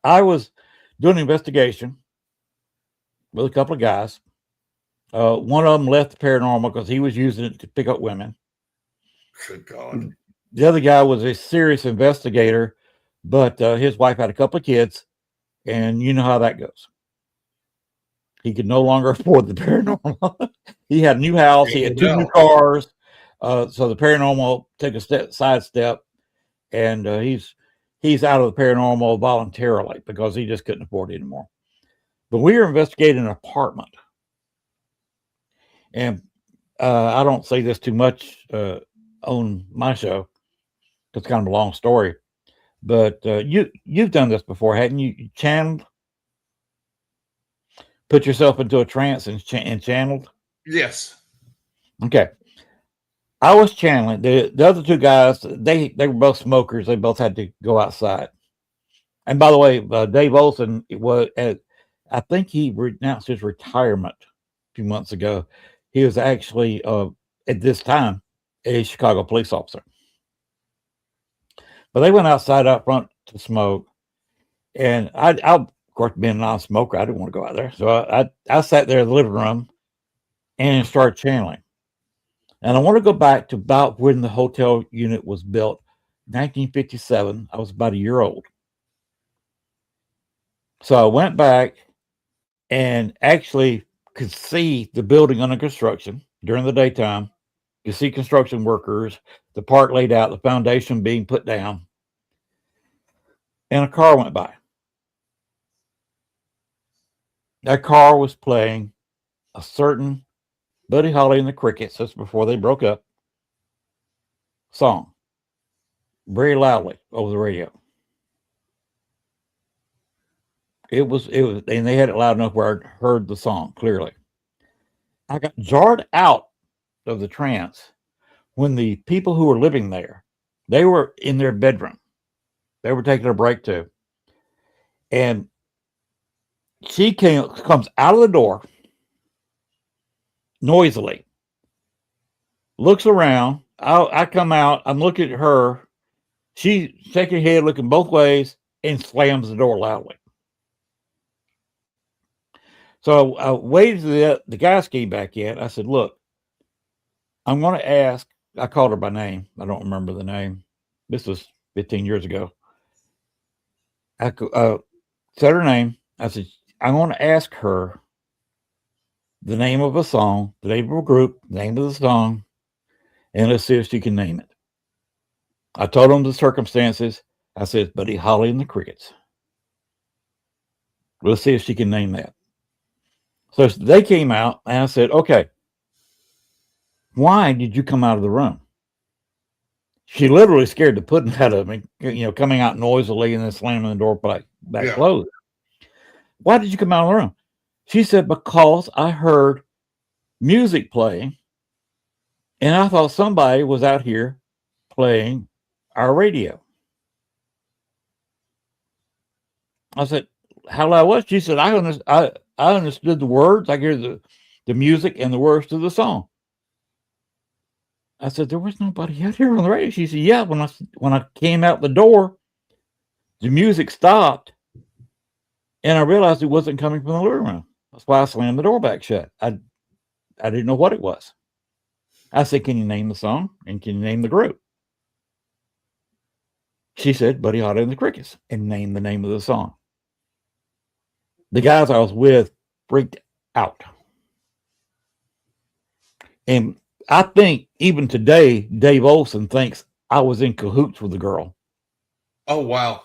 I was doing an investigation with a couple of guys. One of them left the paranormal because he was using it to pick up women. Good God. The other guy was a serious investigator, but his wife had a couple of kids, and you know how that goes. He could no longer afford the paranormal. He had a new house. He had 2 new cars. So the paranormal took a sidestep, and he's out of the paranormal voluntarily because he just couldn't afford it anymore. But we were investigating an apartment, and I don't say this too much on my show. It's kind of a long story, but you've done this before, hadn't you? You channeled, put yourself into a trance and channeled. Yes. Okay. I was channeling. The other 2 guys, they were both smokers. They both had to go outside. And by the way, Dave Olson, I think he announced his retirement a few months ago. He was actually, at this time, a Chicago police officer. But they went outside out front to smoke. And I of course, being a non-smoker, I didn't want to go out there. So I sat there in the living room and started channeling. And I want to go back to about when the hotel unit was built, 1957. I was about a year old. So I went back and actually could see the building under construction during the daytime. You see construction workers, the part laid out, the foundation being put down. And a car went by. That car was playing a certain Buddy Holly and the Crickets, just before they broke up, song very loudly over the radio. It was, and they had it loud enough where I heard the song clearly. I got jarred out of the trance when the people who were living there, they were in their bedroom. They were taking a break too. And she comes out of the door noisily, looks around. I come out, I'm looking at her. She's shaking her head, looking both ways, and slams the door loudly. So I waited till the guys came back in. I said, look, I'm going to ask. I called her by name. I don't remember the name. This was 15 years ago. I said her name. I said, I'm going to ask her the name of a song, the name of a group, the name of the song, and let's see if she can name it. I told them the circumstances. I said, Buddy Holly and the Crickets. Let's see if she can name that. So they came out, and I said, okay, why did you come out of the room? She literally scared the pudding out of me, coming out noisily and then slamming the door back closed. Why did you come out of the room? She said, because I heard music playing, and I thought somebody was out here playing our radio. I said, how loud was it? She said, I understood the words. I could hear the music and the words to the song. I said, there was nobody out here on the radio. She said, yeah, when I came out the door, the music stopped, and I realized it wasn't coming from the living room. That's why I slammed the door back shut. I didn't know what it was. I said, can you name the song? And can you name the group? She said, Buddy Holly and the Crickets, and named the name of the song. The guys I was with freaked out. And I think even today, Dave Olson thinks I was in cahoots with the girl. Oh, wow.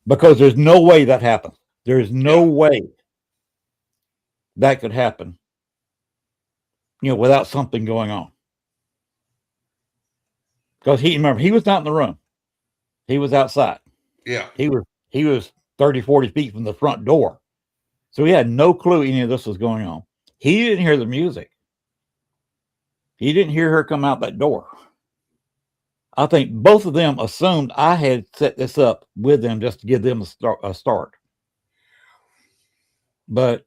Because there's no way that happened. There's no way that could happen, without something going on. Because he was not in the room. He was outside. Yeah. He was 30, 40 feet from the front door. So he had no clue any of this was going on. He didn't hear the music. He didn't hear her come out that door. I think both of them assumed I had set this up with them just to give them a start. But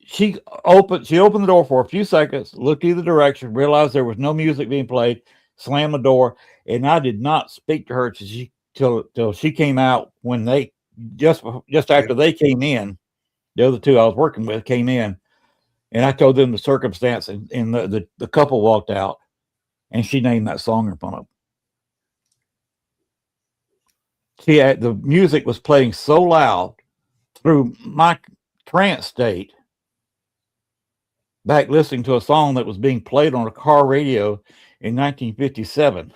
she opened the door for a few seconds, looked either direction, realized there was no music being played, slammed the door, and I did not speak to her till she came out. When they just after they came in, the other two I was working with came in, and I told them the circumstance, and the couple walked out, and she named that song in front of them. The music was playing so loud through my trance state, back listening to a song that was being played on a car radio in 1957.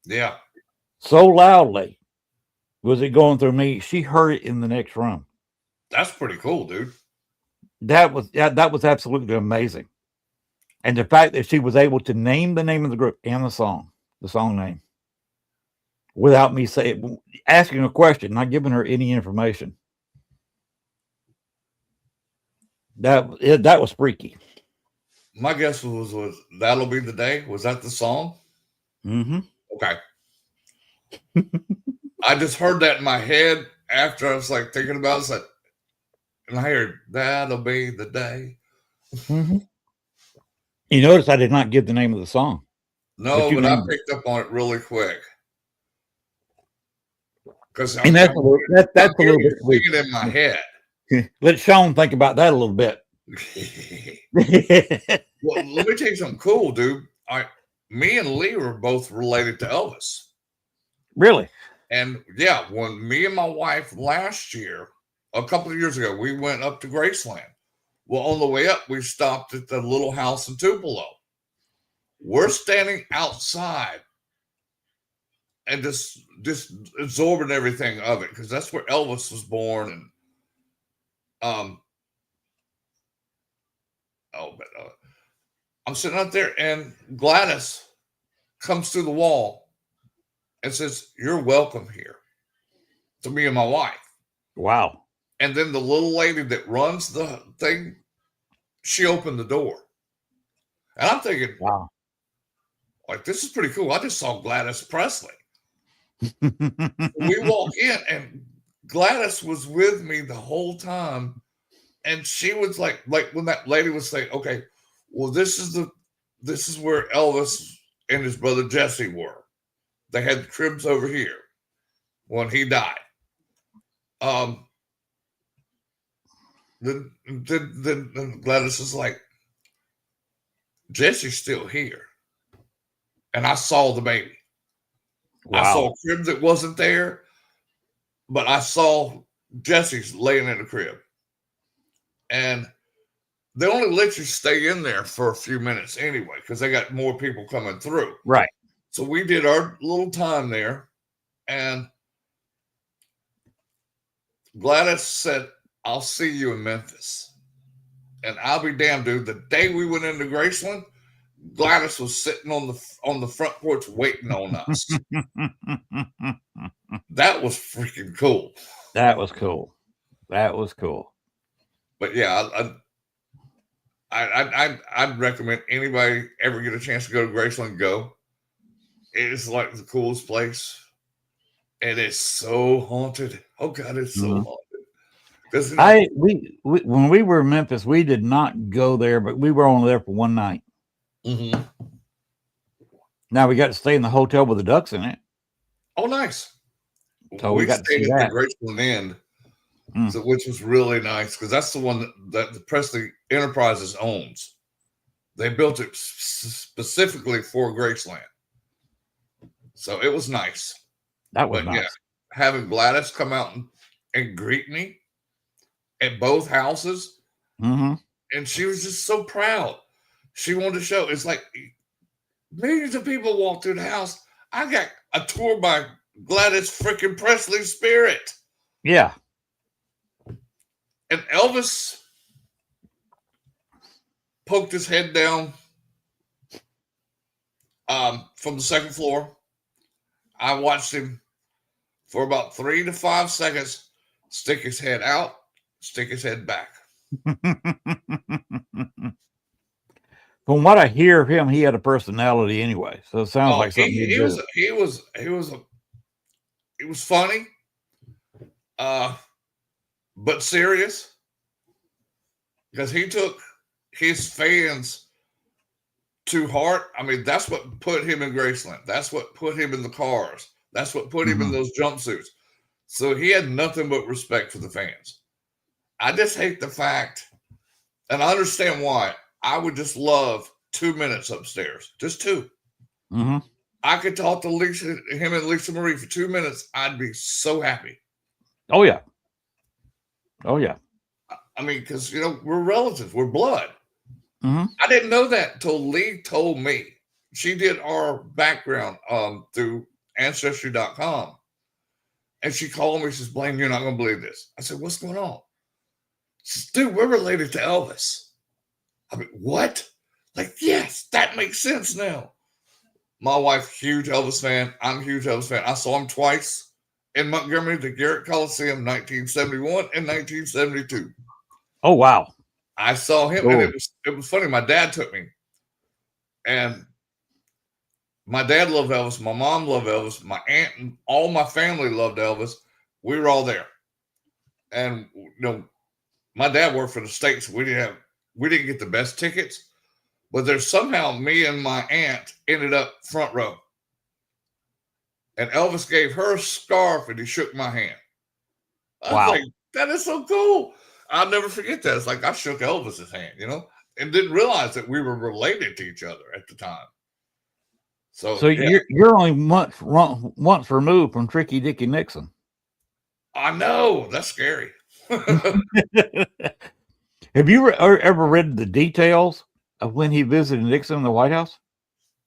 Yeah. So loudly was it going through me. She heard it in the next room. That's pretty cool, dude. That was absolutely amazing. And the fact that she was able to name the name of the group and the song name, without me asking a question, not giving her any information. That was freaky. My guess was That'll Be the Day. Was that the song? Mm-hmm. Okay. I just heard that in my head after I was like thinking about it. And I heard That'll Be the Day. Mm-hmm. You notice I did not give the name of the song. No, but I picked up on it really quick. That's a little bit thinking in my head. Let Sean think about that a little bit. Well, let me tell you something cool, dude. Me and Lee were both related to Elvis. Really? And yeah, when me and my wife last year, a couple of years ago, we went up to Graceland. Well, on the way up, we stopped at the little house in Tupelo. We're standing outside and just absorbing everything of it, because that's where Elvis was born. And I'm sitting out there, and Gladys comes through the wall and says, "You're welcome here," to me and my wife. Wow. And then the little lady that runs the thing, she opened the door. And I'm thinking, wow, like, this is pretty cool. I just saw Gladys Presley. We walk in, and Gladys was with me the whole time. And she was like when that lady was saying, okay, well, this is where Elvis and his brother Jesse were. They had the cribs over here when he died. Then Gladys is like, Jesse's still here. And I saw the baby. Wow. I saw a crib that wasn't there, but I saw Jesse's laying in the crib. And they only let you stay in there for a few minutes anyway, because they got more people coming through. Right. So we did our little time there, and Gladys said, "I'll see you in Memphis." And I'll be damned, dude. The day we went into Graceland, Gladys was sitting on the front porch waiting on us. That was freaking cool. That was cool. But yeah, I'd recommend anybody ever get a chance to go to Graceland, go. It is like the coolest place, and it's so haunted. Oh God, it's so haunted. When we were in Memphis, we did not go there, but we were only there for one night. Mm-hmm. Now we got to stay in the hotel with the ducks in it. Oh, nice. So we stayed at the Graceland Inn, which was really nice, because that's the one that the Presley Enterprises owns. They built it specifically for Graceland. So it was nice. That was nice. Yeah, having Gladys come out and greet me at both houses. Mm-hmm. And she was just so proud. She wanted to show. It's like millions of people walk through the house. I got a tour by Gladys freaking Presley Spirit. Yeah. And Elvis poked his head down from the second floor. I watched him for about 3 to 5 seconds stick his head out, stick his head back. From what I hear of him, he had a personality anyway. So it sounds like something he was funny, but serious. because he took his fans to heart. I mean, that's what put him in Graceland. That's what put him in the cars. That's what put him in those jumpsuits. So he had nothing but respect for the fans. I just hate the fact, and I understand why. I would just love 2 minutes upstairs, just 2. I could talk to him and Lisa Marie for 2 minutes. I'd be so happy. Oh yeah. Oh yeah. I mean, because we're relatives, we're blood. Mm-hmm. I didn't know that until Lee told me. She did our background through Ancestry.com. And she called me, she says, Blaine, you're not going to believe this. I said, what's going on? She says, dude, we're related to Elvis. I mean, what? Like, yes, that makes sense now. My wife, huge Elvis fan. I'm a huge Elvis fan. I saw him twice in Montgomery, the Garrett Coliseum, 1971 and 1972. Oh, wow. I saw him, and it was funny. My dad took me, and my dad loved Elvis. My mom loved Elvis. My aunt and all my family loved Elvis. We were all there, and my dad worked for the state, so we didn't get the best tickets. But there's somehow me and my aunt ended up front row, and Elvis gave her a scarf, and he shook my hand. I was like, that is so cool. I'll never forget that. It's like I shook Elvis's hand, and didn't realize that we were related to each other at the time. So yeah. you're only once removed from Tricky Dicky Nixon. I know, that's scary. Have you ever read the details of when he visited Nixon in the White House?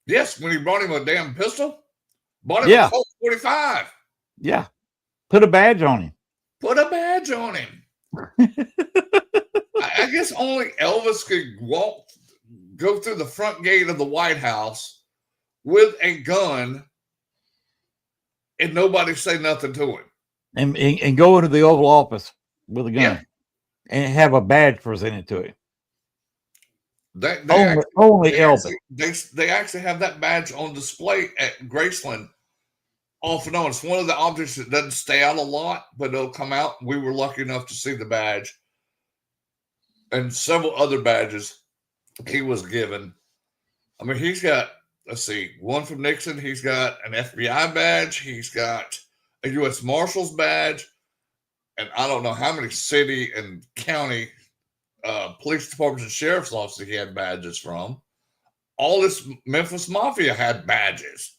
Yes, when he brought him a damn pistol, bought him a Colt 45. Yeah, put a badge on him. Put a badge on him. I guess only Elvis could go through the front gate of the White House with a gun and nobody say nothing to him. And go into the Oval Office with a gun and have a badge presented to him. Only Elvis. They actually have that badge on display at Graceland off and on. It's one of the objects that doesn't stay out a lot, but it'll come out. We were lucky enough to see the badge and several other badges he was given. I mean, he's got, let's see, one from Nixon. He's got an FBI badge. He's got a U.S. Marshal's badge. And I don't know how many city and county police departments and sheriff's offices he had badges from. All this Memphis Mafia had badges.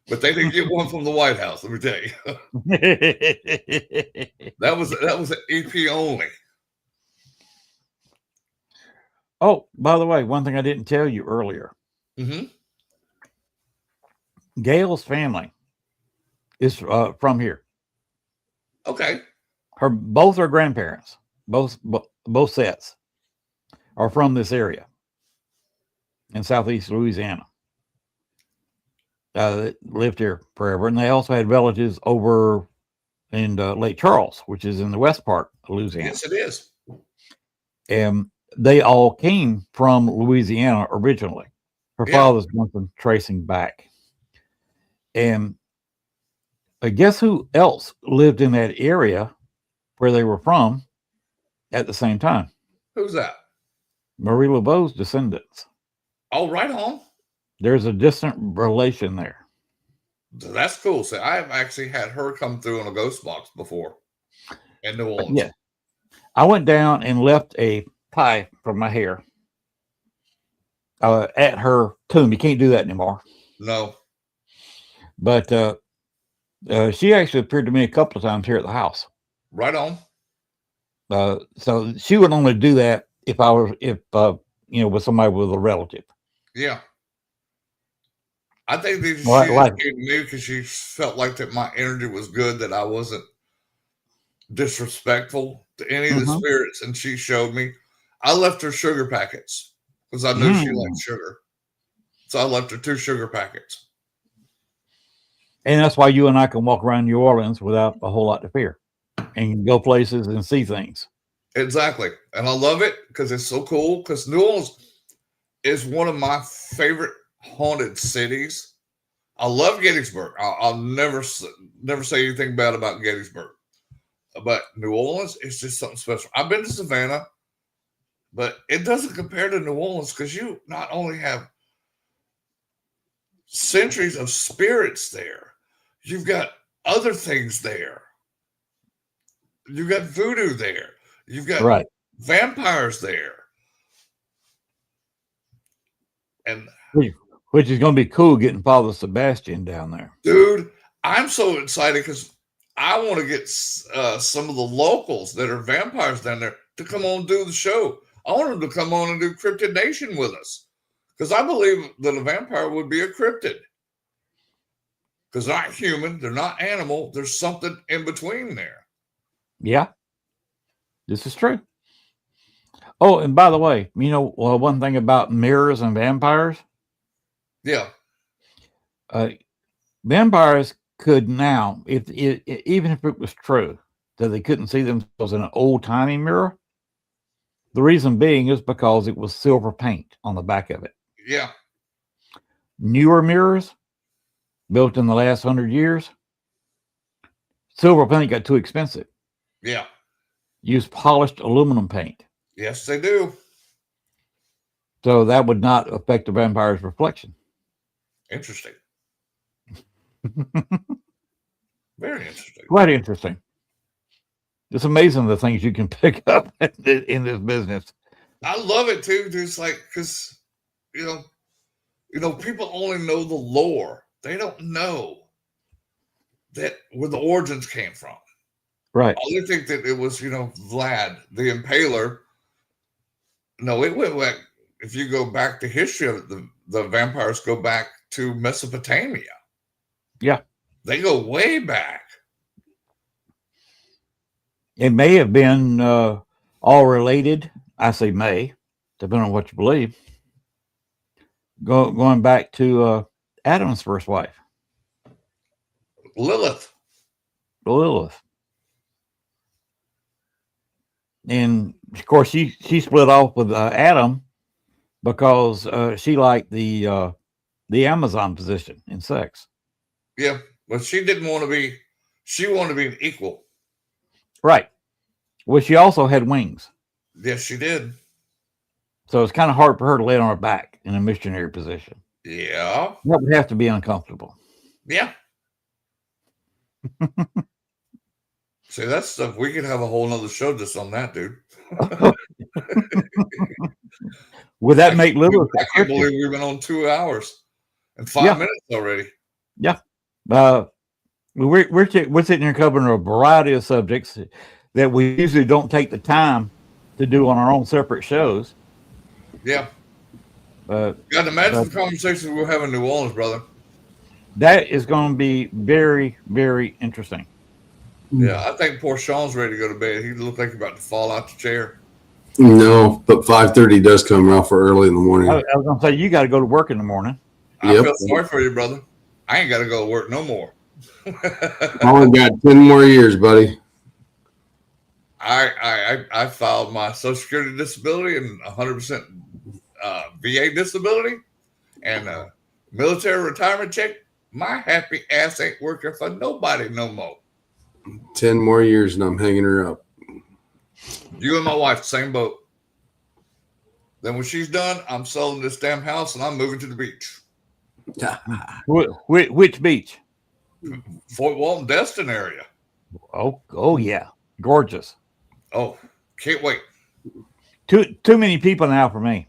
But they didn't get one from the White House, let me tell you. That was an EP only. Oh, by the way, one thing I didn't tell you earlier. Gail's family is from here. Okay. Both her grandparents, both sets, are from this area in Southeast Louisiana. That lived here forever, and they also had relatives over in Lake Charles, which is in the west part of Louisiana. Yes, it is. And they all came from Louisiana originally. Her father's done some tracing back. And guess who else lived in that area where they were from at the same time? Who's that? Marie Laveau's descendants. Oh, right on. There's a distant relation there. That's cool. So I've actually had her come through on a ghost box before in New Orleans. Yeah. I went down and left a pie for my hair at her tomb. You can't do that anymore. No. But she actually appeared to me a couple of times here at the house. Right on. So she would only do that if with somebody with a relative. Yeah. I think that she came to me because she felt like that my energy was good, that I wasn't disrespectful to any of the spirits, and she showed me. I left her sugar packets because I knew she liked sugar. So I left her 2 sugar packets. And that's why you and I can walk around New Orleans without a whole lot to fear and go places and see things. Exactly. And I love it because it's so cool, because New Orleans is one of my favorite haunted cities. I love Gettysburg. I'll never say anything bad about Gettysburg, but New Orleans is just something special. I've been to Savannah. But it doesn't compare to New Orleans because you not only have centuries of spirits there, you've got other things there. You've got voodoo there. You've got Right. vampires there. And Which is going to be cool getting Father Sebastian down there. dude, I'm so excited because I want to get some of the locals that are vampires down there to come on and do the show. I want them to come on and do Cryptid Nation with us because I believe that a vampire would be a cryptid because they're not human, they're not animal. There's something in between there. Yeah, this is true. Oh, and by the way, one thing about mirrors and vampires, Yeah. Vampires could now, even if it was true that they couldn't see themselves in an old-timey mirror, the reason being is because it was silver paint on the back of it. Yeah. Newer mirrors built in the last 100 years, silver paint got too expensive. Yeah. Use polished aluminum paint. Yes, they do. So that would not affect the vampire's reflection. Interesting. Very interesting. Quite interesting. It's amazing the things you can pick up in this business. I love it too. Just like, because, you know, people only know the lore. They don't know that where the origins came from. Right. They think that it was, Vlad the Impaler. No, it went back. If you go back to history of it, the vampires go back to Mesopotamia. Yeah. They go way back. It may have been all related. I say may, depending on what you believe. Going back to Adam's first wife, Lilith. And of course, she split off with Adam because she liked the Amazon position in sex. Yeah, but she didn't want to be. She wanted to be an equal. Right. Well, she also had wings. Yes, she did. So it's kind of hard for her to lay on her back in a missionary position. Yeah. That would have to be uncomfortable. Yeah. See, that's stuff we could have a whole nother show just on that, dude. Would that make Lilith? I can't believe we've been on 2 hours and 5 minutes already. Yeah. We're sitting here covering a variety of subjects that we usually don't take the time to do on our own separate shows. Yeah. Got to imagine the conversations we'll have in New Orleans, brother. That is going to be very, very interesting. Yeah, I think poor Sean's ready to go to bed. He looked like he's about to fall out the chair. No, but 5:30 does come around for early in the morning. I was going to say, you got to go to work in the morning. I feel sorry for you, brother. I ain't got to go to work no more. I only got 10 more years, buddy. I filed my Social Security disability and 100% VA disability and military retirement check. My happy ass ain't working for nobody no more. 10 more years and I'm hanging her up. You and my wife, same boat. Then when she's done, I'm selling this damn house and I'm moving to the beach. Which beach? Fort Walton, Destin area. Oh yeah, gorgeous. Oh, can't wait. Too many people now for me.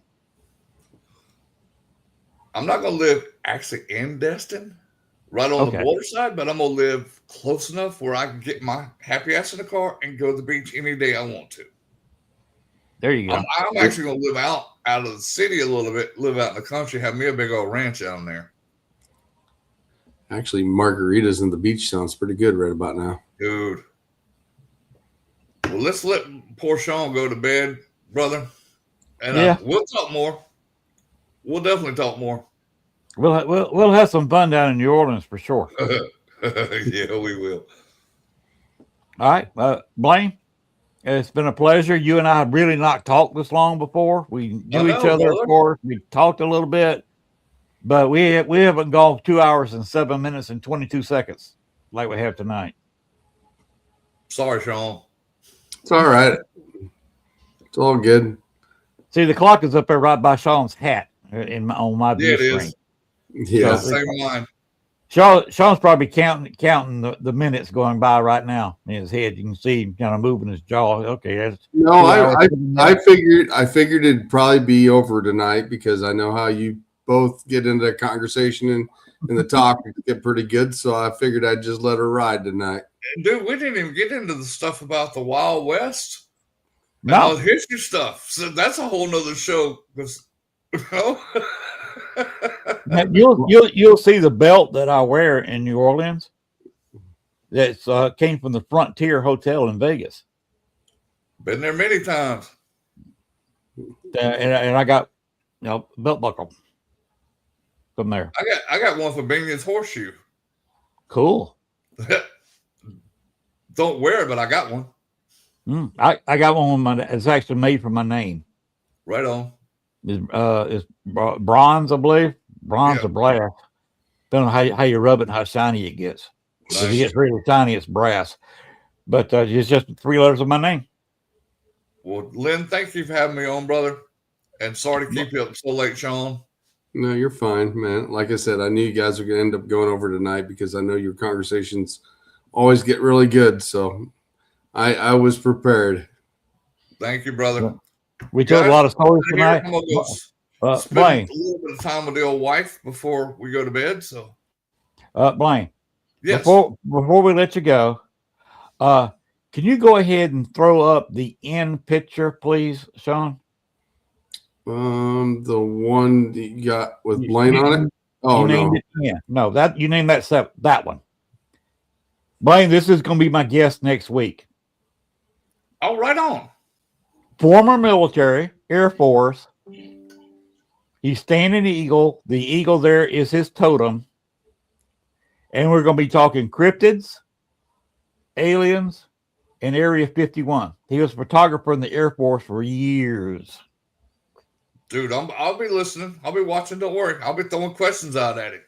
I'm not going to live actually in Destin, right on the border side, but I'm going to live close enough where I can get my happy ass in the car and go to the beach any day I want to. There you go. I'm actually going to live out of the city a little bit, live out in the country, have me a big old ranch down there. Actually, margaritas and the beach sounds pretty good right about now. Dude. Well, let's let poor Sean go to bed, brother. And we'll talk more. We'll definitely talk more. We'll have some fun down in New Orleans for sure. Yeah, we will. All right, Blaine, it's been a pleasure. You and I have really not talked this long before. We knew each other, brother. Of course. We talked a little bit, but we haven't gone 2 hours and 7 minutes and 22 seconds like we have tonight. Sorry, Sean. It's all right. It's all good. See, the clock is up there right by Sean's hat on my view Yeah, it screen. is. Yeah. Same line. Sean's probably counting the minutes going by right now in his head. You can see him kind of moving his jaw. Okay, that's No, 2 hours. I figured it'd probably be over tonight because I know how you both get into the conversation and the talk get pretty good. So I figured I'd just let her ride tonight. Dude, we didn't even get into the stuff about the Wild West. And No. all the history stuff. So that's a whole nother show. You'll see the belt that I wear in New Orleans. That's came from the Frontier Hotel in Vegas. Been there many times. And I got a belt buckle from there. I got one for Binion's Horseshoe. Cool. Don't wear it, but I got one. I got one with it's actually made from my name. Right on. It's bronze, I believe. Bronze or brass. Depending on how you rub it and how shiny it gets. Nice. If it gets really shiny, it's brass. But it's just 3 letters of my name. Well, Len, thank you for having me on, brother. And sorry to keep you up so late, Sean. No, you're fine, man. Like I said, I knew you guys were going to end up going over tonight because I know your conversations always get really good. So I was prepared. Thank you, brother. We told a lot of stories tonight. I'm gonna spend Blaine. a little bit of time with the old wife before we go to bed. So, Blaine, yes. before we let you go, can you go ahead and throw up the end picture, please, Sean? The one that you got with Blaine on it. Oh no, you named that one. Blaine, this is going to be my guest next week. Oh, right on. Former military, Air Force. He's standing eagle. The eagle there is his totem. And we're going to be talking cryptids, aliens, and Area 51. He was a photographer in the Air Force for years. Dude, I'll be listening. I'll be watching. Don't worry. I'll be throwing questions out at him.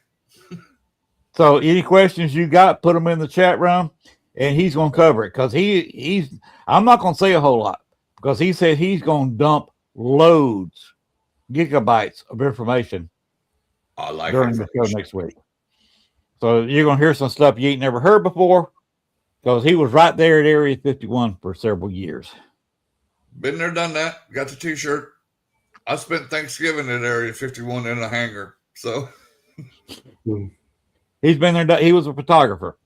So any questions you got, put them in the chat room, and he's going to cover it because he's. I'm not going to say a whole lot because he said he's going to dump loads, gigabytes of information during the show next week. So you're going to hear some stuff you ain't never heard before because he was right there at Area 51 for several years. Been there, done that. Got the T-shirt. I spent Thanksgiving at Area 51 in a hangar. So he's been there. He was a photographer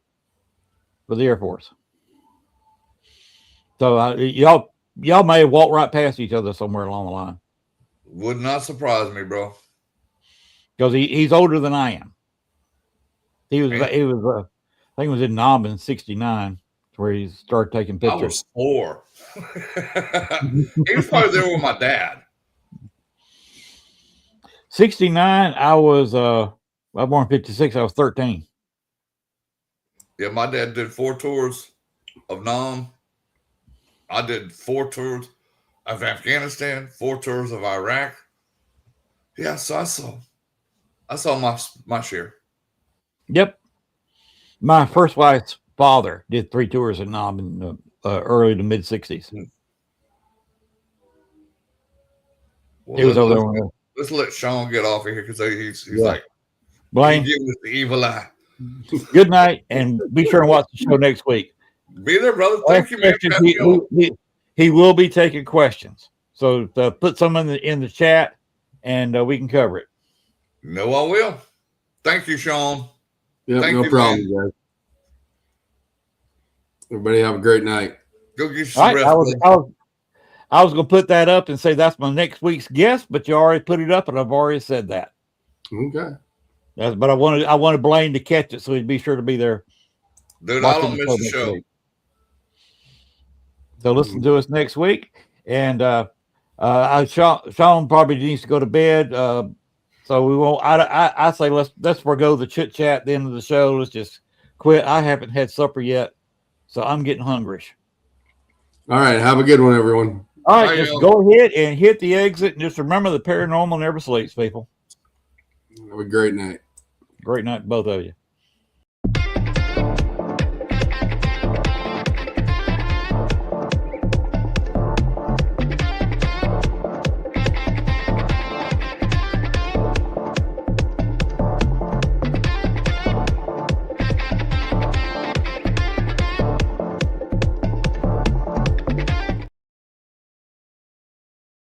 for the Air Force. So y'all may have walked right past each other somewhere along the line. Would not surprise me, bro. Because he's older than I am. He was. I think it was in Nam in '69 where he started taking pictures. I was 4. He was probably there with my dad. '69, I was. I was born in '56. I was 13. Yeah, my dad did 4 tours of Nam. I did 4 tours of Afghanistan, 4 tours of Iraq. Yeah, so I saw my share. Yep. My first wife's father did 3 tours of Nam in the early to mid '60s. Well, He was over there. Let's let Sean get off of here because he's like, Blaine, he's giving us the evil eye. Good night, and be sure and watch the show next week. Be there, brother. Thank you, man. He will be taking questions. So put some in the chat, and we can cover it. No, I will. Thank you, Sean. Yeah, no problem, guys. Everybody have a great night. Go get you some rest. I was going to put that up and say that's my next week's guest, but you already put it up, and I've already said that. Okay. But I wanted Blaine to catch it, so he'd be sure to be there. Dude, I don't miss the show. So listen to us next week, and Sean probably needs to go to bed. So we won't. I say let's forego the chit chat at the end of the show. Let's just quit. I haven't had supper yet, so I'm getting hungry. All right, have a good one, everyone. All right, just go ahead and hit the exit, and just remember the paranormal never sleeps, people. Have a great night. Great night, both of you.